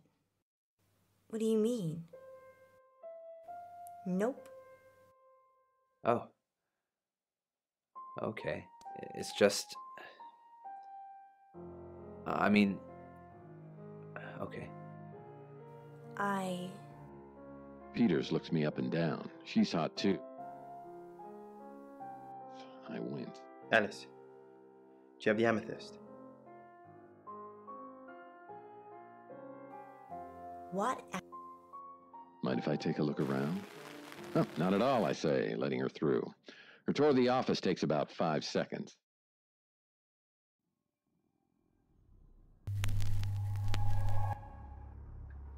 What do you mean? Nope. Oh. Okay. It's just... I mean... Okay. Peters looks me up and down. She's hot too. I wince. Alice, do you have the amethyst? What? Mind if I take a look around? Oh, not at all, I say, letting her through. Her tour of the office takes about 5 seconds.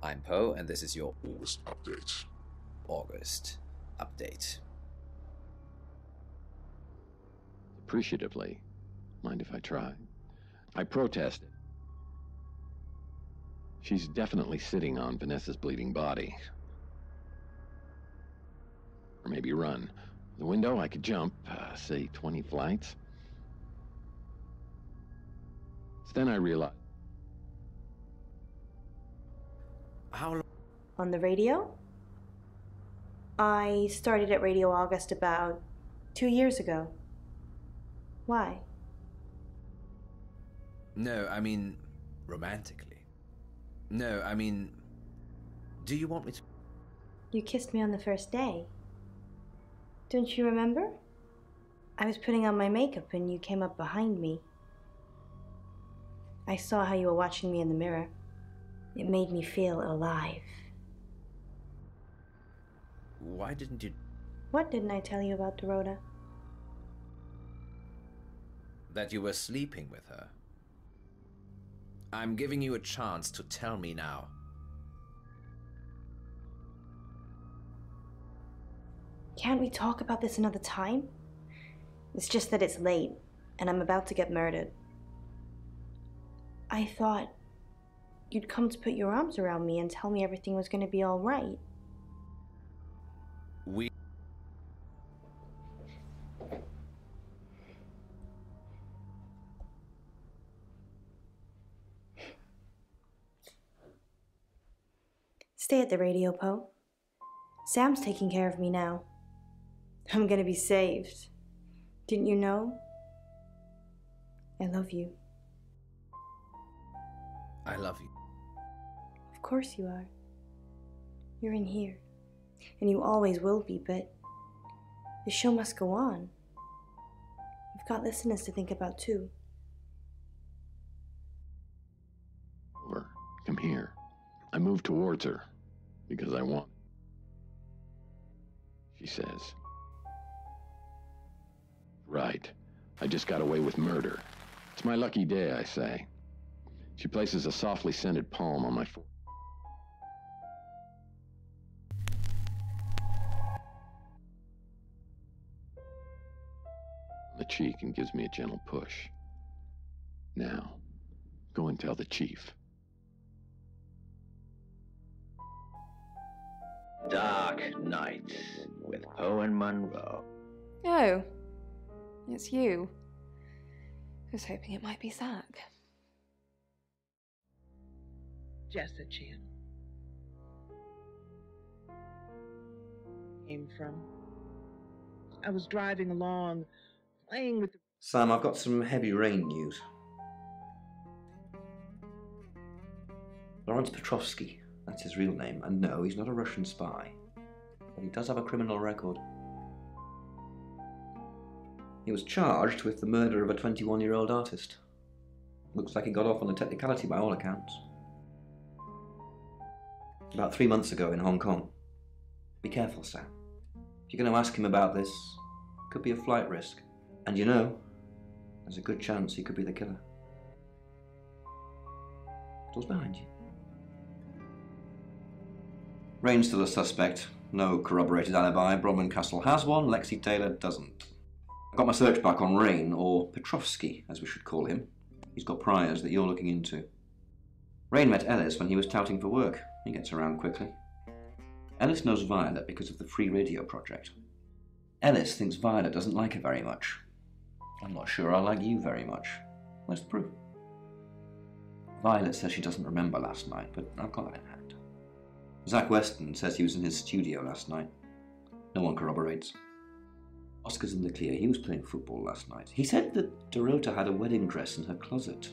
I'm Poe, and this is your August update. August update. Appreciatively. Mind if I try? I protested. She's definitely sitting on Vanessa's bleeding body. Or maybe run. The window, I could jump, say 20 flights. So then I realized... How long? On the radio? I started at Radio August about 2 years ago. Why? No, I mean, romantically. No, I mean, do you want me to... You kissed me on the first day. Don't you remember? I was putting on my makeup and you came up behind me. I saw how you were watching me in the mirror. It made me feel alive. Why didn't you... What didn't I tell you about Dorota? That you were sleeping with her. I'm giving you a chance to tell me now. Can't we talk about this another time? It's just that it's late, and I'm about to get murdered. I thought you'd come to put your arms around me and tell me everything was going to be all right. Stay at the radio, Poe. Sam's taking care of me now. I'm gonna be saved. Didn't you know? I love you. I love you. Of course you are. You're in here. And you always will be, but the show must go on. We've got listeners to think about too. Come here. I move towards her because I want. She says. Right. I just got away with murder. It's my lucky day, I say. She places a softly scented palm on my forehead. The cheek and gives me a gentle push. Now, go and tell the chief. Dark Night with Poe and Monroe. Oh, it's you. I was hoping it might be Zach. Jessa Chan. came from. I was driving along, playing with the... Sam, I've got some heavy rain news. Lawrence Petrovsky, that's his real name, and no, he's not a Russian spy. But he does have a criminal record. He was charged with the murder of a 21-year-old artist. Looks like he got off on a technicality by all accounts. About 3 months ago in Hong Kong. Be careful, Sam. If you're going to ask him about this, it could be a flight risk. And you know, there's a good chance he could be the killer. Door's behind you. Rain's still a suspect. No corroborated alibi. Bromlin Castle has one, Lexi Taylor doesn't. I got my search back on Rain, or Petrovsky, as we should call him. He's got priors that you're looking into. Rain met Ellis when he was touting for work. He gets around quickly. Ellis knows Violet because of the free radio project. Ellis thinks Violet doesn't like her very much. I'm not sure I like you very much. Where's the proof? Violet says she doesn't remember last night, but I've got that in hand. Zach Weston says he was in his studio last night. No one corroborates. Oscar's in the clear. He was playing football last night. He said that Dorota had a wedding dress in her closet.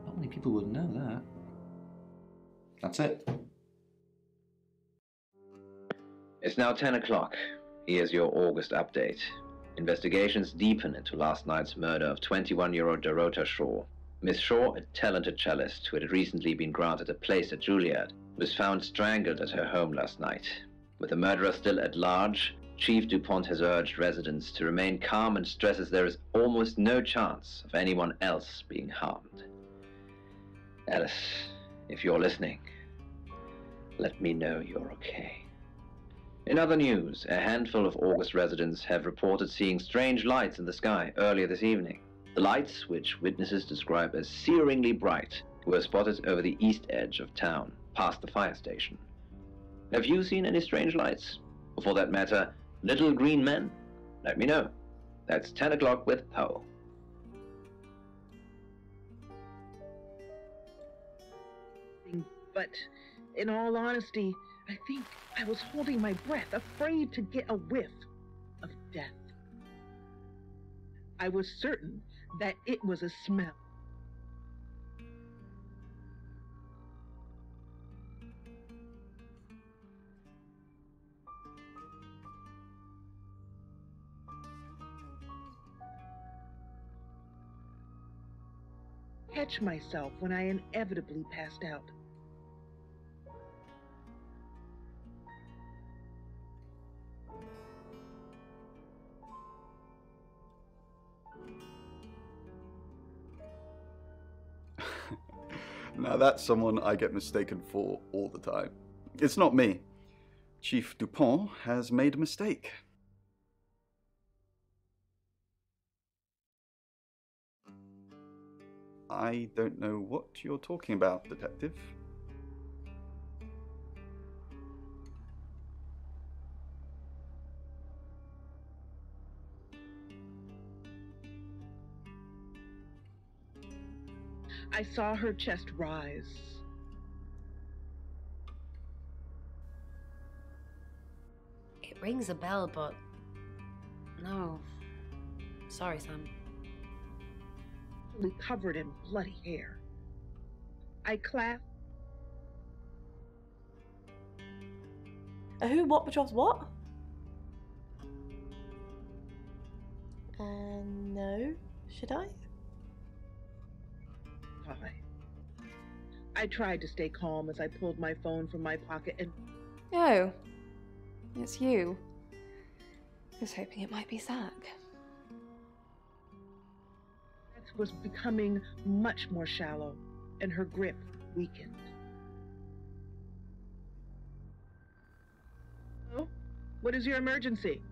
Not many people would know that. That's it. It's now 10 o'clock. Here's your August update. Investigations deepen into last night's murder of 21-year-old Dorota Shaw. Miss Shaw, a talented cellist who had recently been granted a place at Juilliard, was found strangled at her home last night. With the murderer still at large, Chief DuPont has urged residents to remain calm and stresses there is almost no chance of anyone else being harmed. Alice, if you're listening, let me know you're okay. In other news, a handful of August residents have reported seeing strange lights in the sky earlier this evening. The lights, which witnesses describe as searingly bright, were spotted over the east edge of town, past the fire station. Have you seen any strange lights? Or for that matter, little green men? Let me know. That's 10 o'clock with Poe. But in all honesty, I think I was holding my breath, afraid to get a whiff of death. I was certain that it was a smell. Catch myself when I inevitably passed out. Now that's someone I get mistaken for all the time. It's not me. Chief DuPont has made a mistake. I don't know what you're talking about, Detective. I saw her chest rise. It rings a bell, but no. Sorry, Sam. Covered in bloody hair. I clasped. A who, what, Petrov's what? No. Should I? I tried to stay calm as I pulled my phone from my pocket and... Oh, it's you. I was hoping it might be Zach. Was becoming much more shallow, and her grip weakened. Oh, what is your emergency?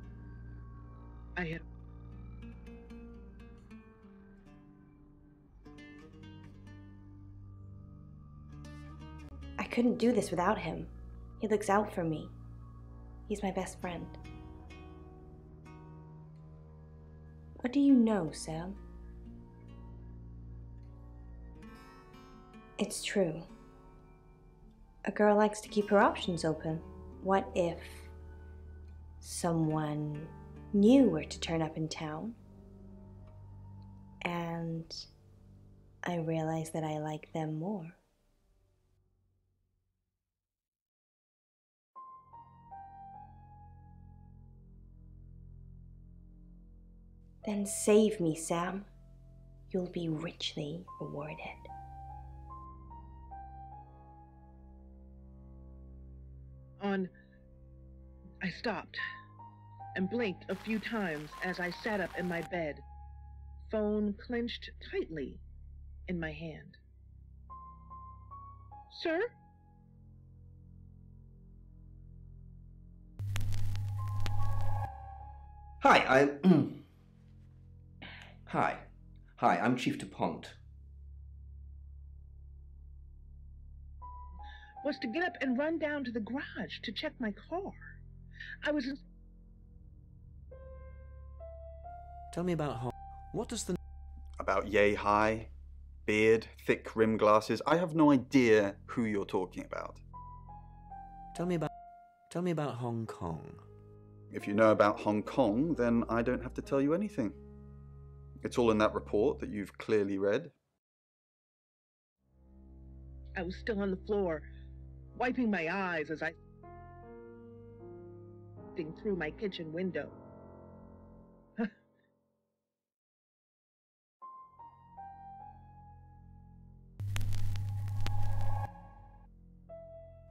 I hit. I couldn't do this without him. He looks out for me. He's my best friend. What do you know, Sam? It's true. A girl likes to keep her options open. What if someone new were to turn up in town, and I realized that I like them more. Then save me, Sam. You'll be richly rewarded. I stopped and blinked a few times as I sat up in my bed, phone clenched tightly in my hand. Sir? Hi, Hi, I'm Chief DuPont. Was to get up and run down to the garage to check my car. I was in... Tell me about how... What does the... About yay high, beard, thick rim glasses. I have no idea who you're talking about. Tell me about Hong Kong. If you know about Hong Kong, then I don't have to tell you anything. It's all in that report that you've clearly read. I was still on the floor, wiping my eyes as I through my kitchen window.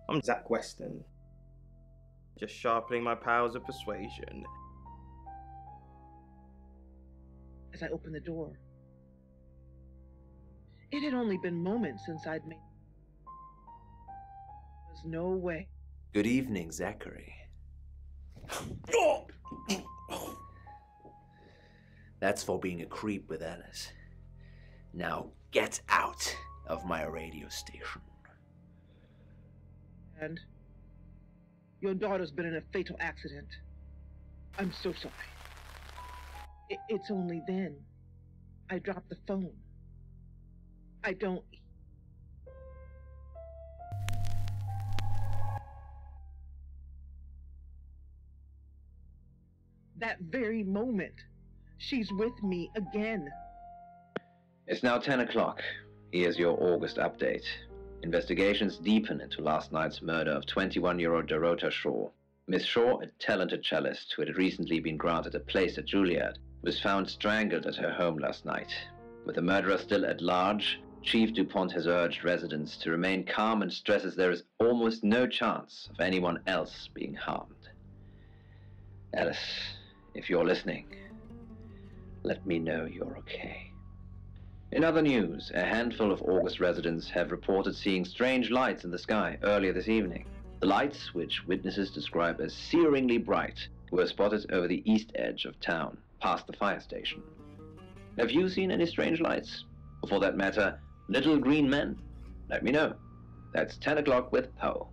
I'm Zach Weston, just sharpening my powers of persuasion. As I opened the door, it had only been moments since I'd made... There was no way. Good evening, Zachary. That's for being a creep with Alice. Now get out of my radio station. And your daughter's been in a fatal accident. I'm so sorry. It's only then I dropped the phone. I don't... That very moment, she's with me again. It's now 10 o'clock. Here's your August update. Investigations deepen into last night's murder of 21-year-old Dorota Shaw. Miss Shaw, a talented cellist who had recently been granted a place at Juilliard, was found strangled at her home last night. With the murderer still at large, Chief DuPont has urged residents to remain calm and stresses there is almost no chance of anyone else being harmed. Alice, if you're listening, let me know you're okay. In other news, a handful of August residents have reported seeing strange lights in the sky earlier this evening. The lights, which witnesses describe as searingly bright, were spotted over the east edge of town, past the fire station. Have you seen any strange lights? Or for that matter, little green men? Let me know. That's 10 o'clock with Poe.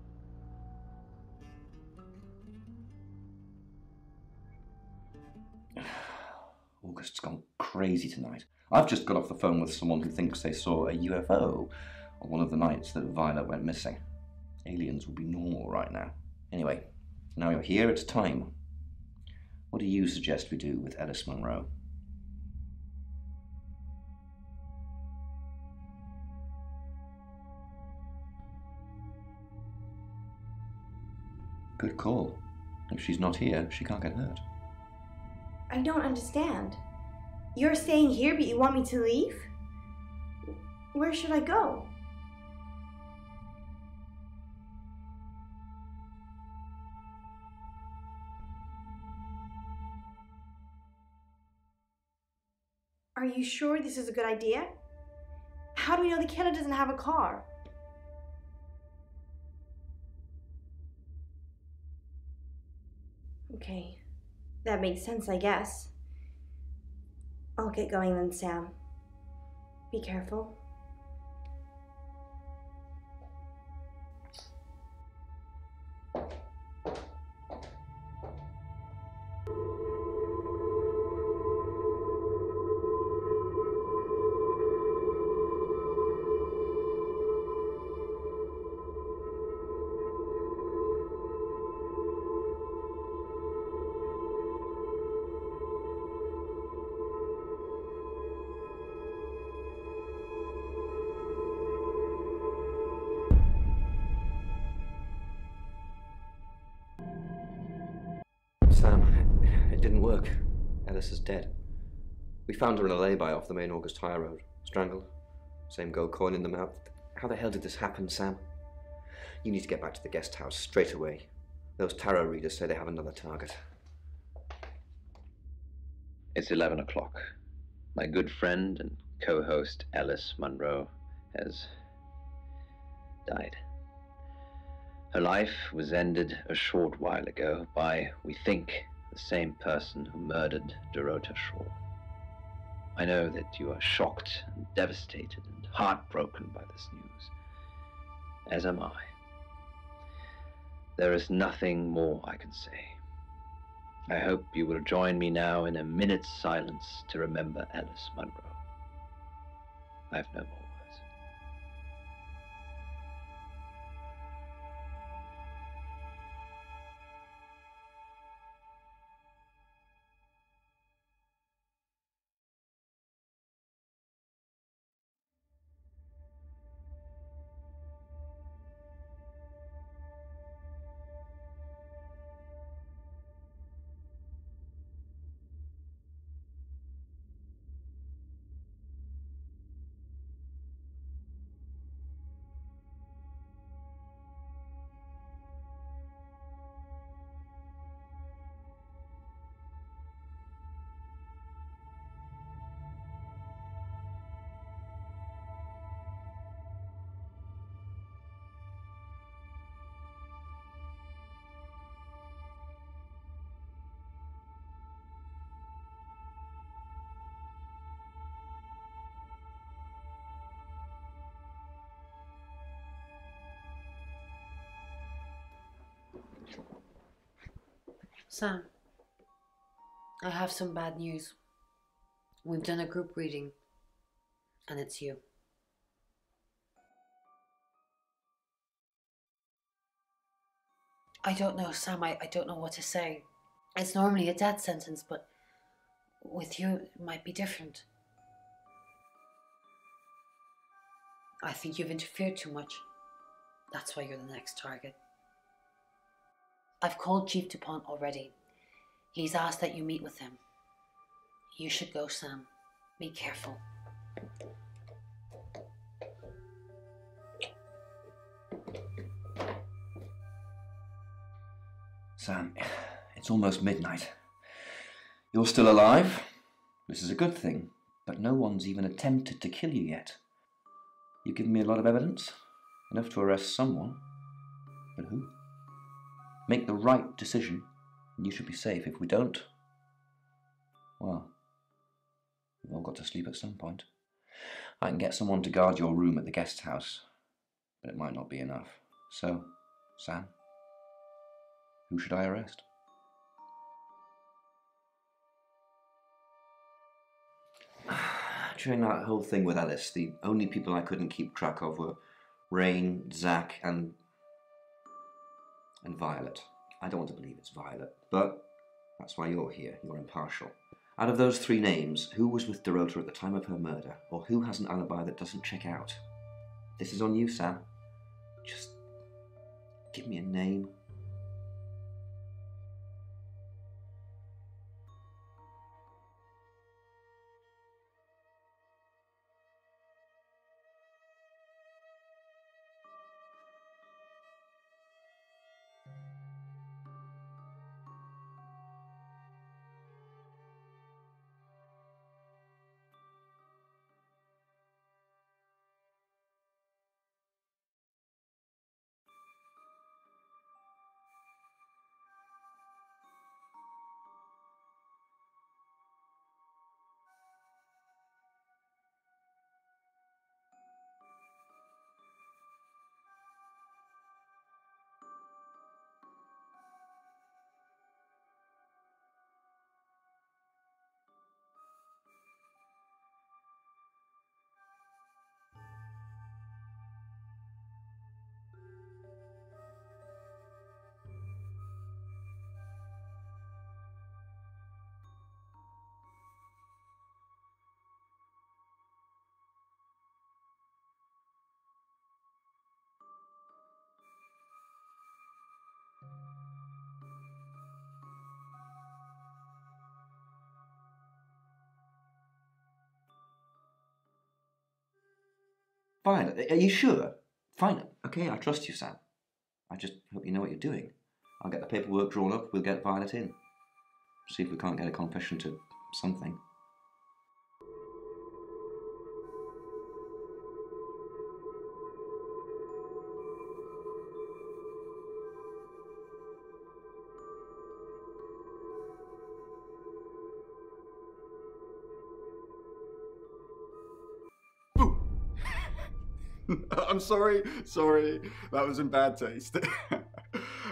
August's gone crazy tonight. I've just got off the phone with someone who thinks they saw a UFO on one of the nights that Violet went missing. Aliens will be normal right now. Anyway, now you're here, it's time. What do you suggest we do with Alice Munro? Good call. If she's not here, she can't get hurt. I don't understand. You're staying here, but you want me to leave? Where should I go? Are you sure this is a good idea? How do we know the killer doesn't have a car? Okay, that makes sense, I guess. I'll get going then, Sam. Be careful. Sam, it didn't work. Alice is dead. We found her in a lay-by off the main August High Road. Strangled. Same gold coin in the mouth. How the hell did this happen, Sam? You need to get back to the guest house straight away. Those tarot readers say they have another target. It's 11 o'clock. My good friend and co-host Alice Munro has died. Her life was ended a short while ago by, we think, the same person who murdered Dorota Shaw. I know that you are shocked and devastated and heartbroken by this news, as am I. There is nothing more I can say. I hope you will join me now in a minute's silence to remember Alice Munro. I have no more words. Sam, I have some bad news. We've done a group reading, and it's you. I don't know, Sam. I don't know what to say. It's normally a death sentence, but with you, it might be different. I think you've interfered too much. That's why you're the next target. I've called Chief DuPont already. He's asked that you meet with him. You should go, Sam. Be careful. Sam, it's almost midnight. You're still alive. This is a good thing, but no one's even attempted to kill you yet. You've given me a lot of evidence, enough to arrest someone. But who? Make the right decision, and you should be safe. If we don't, well, we've all got to sleep at some point. I can get someone to guard your room at the guest house, but it might not be enough. So, Sam, who should I arrest? During that whole thing with Alice, the only people I couldn't keep track of were Rain, Zach, and Violet. I don't want to believe it's Violet, but that's why you're here. You're impartial. Out of those three names, who was with Dorota at the time of her murder, or who has an alibi that doesn't check out? This is on you, Sam. Just give me a name. Violet, are you sure? Fine. Okay, I trust you, Sam. I just hope you know what you're doing. I'll get the paperwork drawn up, we'll get Violet in. See if we can't get a confession to something. I'm sorry, that was in bad taste.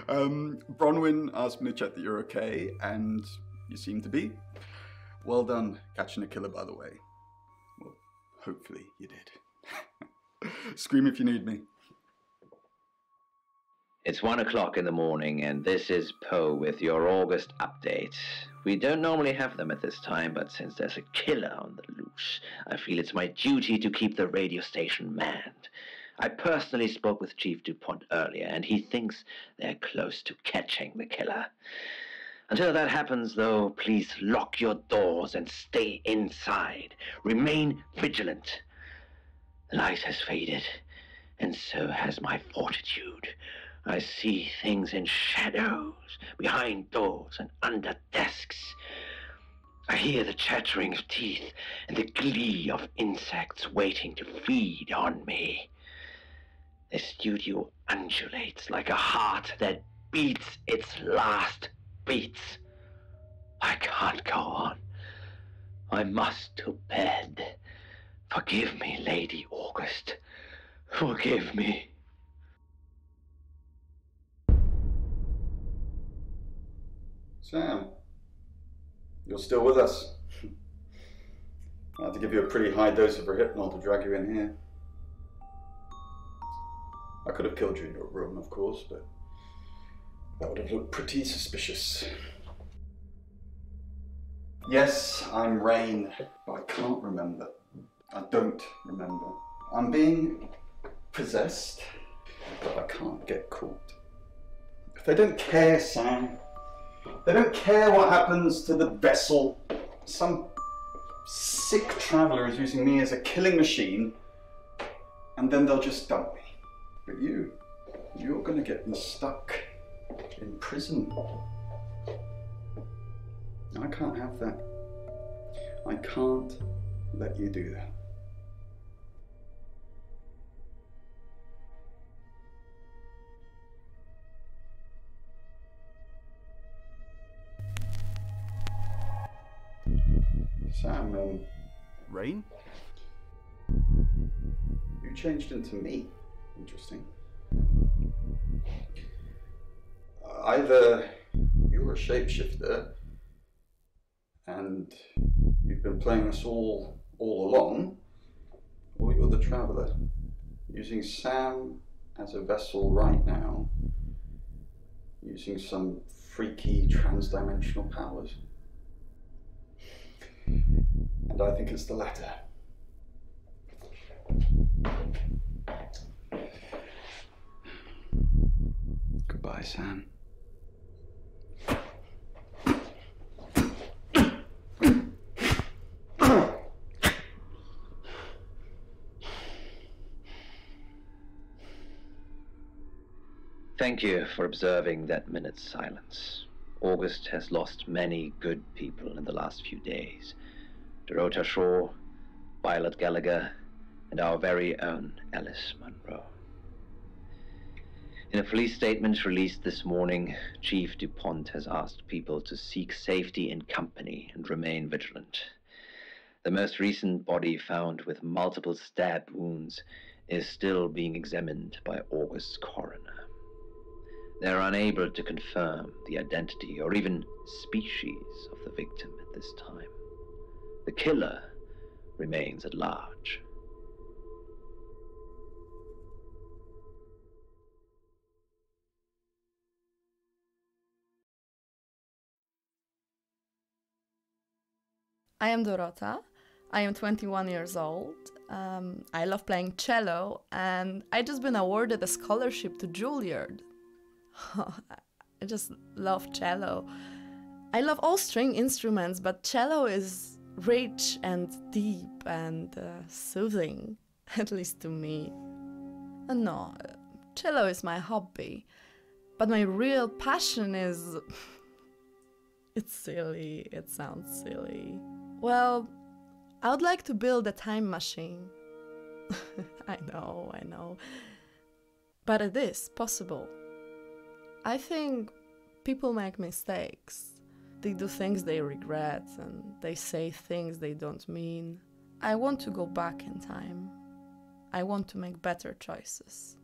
Bronwyn asked me to check that you're okay, and you seem to be. Well done catching a killer, by the way. Well, hopefully you did. Scream if you need me. It's 1 o'clock in the morning, and this is Poe with your August update. We don't normally have them at this time, but since there's a killer on the loose, I feel it's my duty to keep the radio station manned. I personally spoke with Chief DuPont earlier, and he thinks they're close to catching the killer. Until that happens, though, please lock your doors and stay inside. Remain vigilant. The light has faded, and so has my fortitude. I see things in shadows, behind doors and under desks. I hear the chattering of teeth and the glee of insects waiting to feed on me. The studio undulates like a heart that beats its last beats. I can't go on. I must to bed. Forgive me, Lady August. Forgive me. Sam, you're still with us. I had to give you a pretty high dose of Rohypnol to drag you in here. I could have killed you in your room, of course, but that would have looked pretty suspicious. Yes, I'm Rain, but I can't remember. I don't remember. I'm being possessed, but I can't get caught. They don't care, Sam. They don't care what happens to the vessel. Some sick traveller is using me as a killing machine, and then they'll just dump me. But you're gonna get me stuck in prison. I can't have that. I can't let you do that. Sam, Rain? You changed into me. Interesting. Either you're a shapeshifter and you've been playing us all along, or you're the traveller, using Sam as a vessel right now, using some freaky trans-dimensional powers. And I think it's the latter. Goodbye, Sam. Thank you for observing that minute's silence. August has lost many good people in the last few days. Dorota Shaw, Violet Gallagher, and our very own Alice Munro. In a police statement released this morning, Chief DuPont has asked people to seek safety in company and remain vigilant. The most recent body, found with multiple stab wounds, is still being examined by August's coroner. They are unable to confirm the identity or even species of the victim at this time. The killer remains at large. I am Dorota. I am 21 years old. I love playing cello, and I just been awarded a scholarship to Juilliard. I just love cello. I love all string instruments, but cello is rich and deep and soothing. At least to me. No, cello is my hobby, but my real passion is... It's silly, it sounds silly. Well, I would like to build a time machine. I know. But it is possible. I think people make mistakes. They do things they regret and they say things they don't mean. I want to go back in time. I want to make better choices.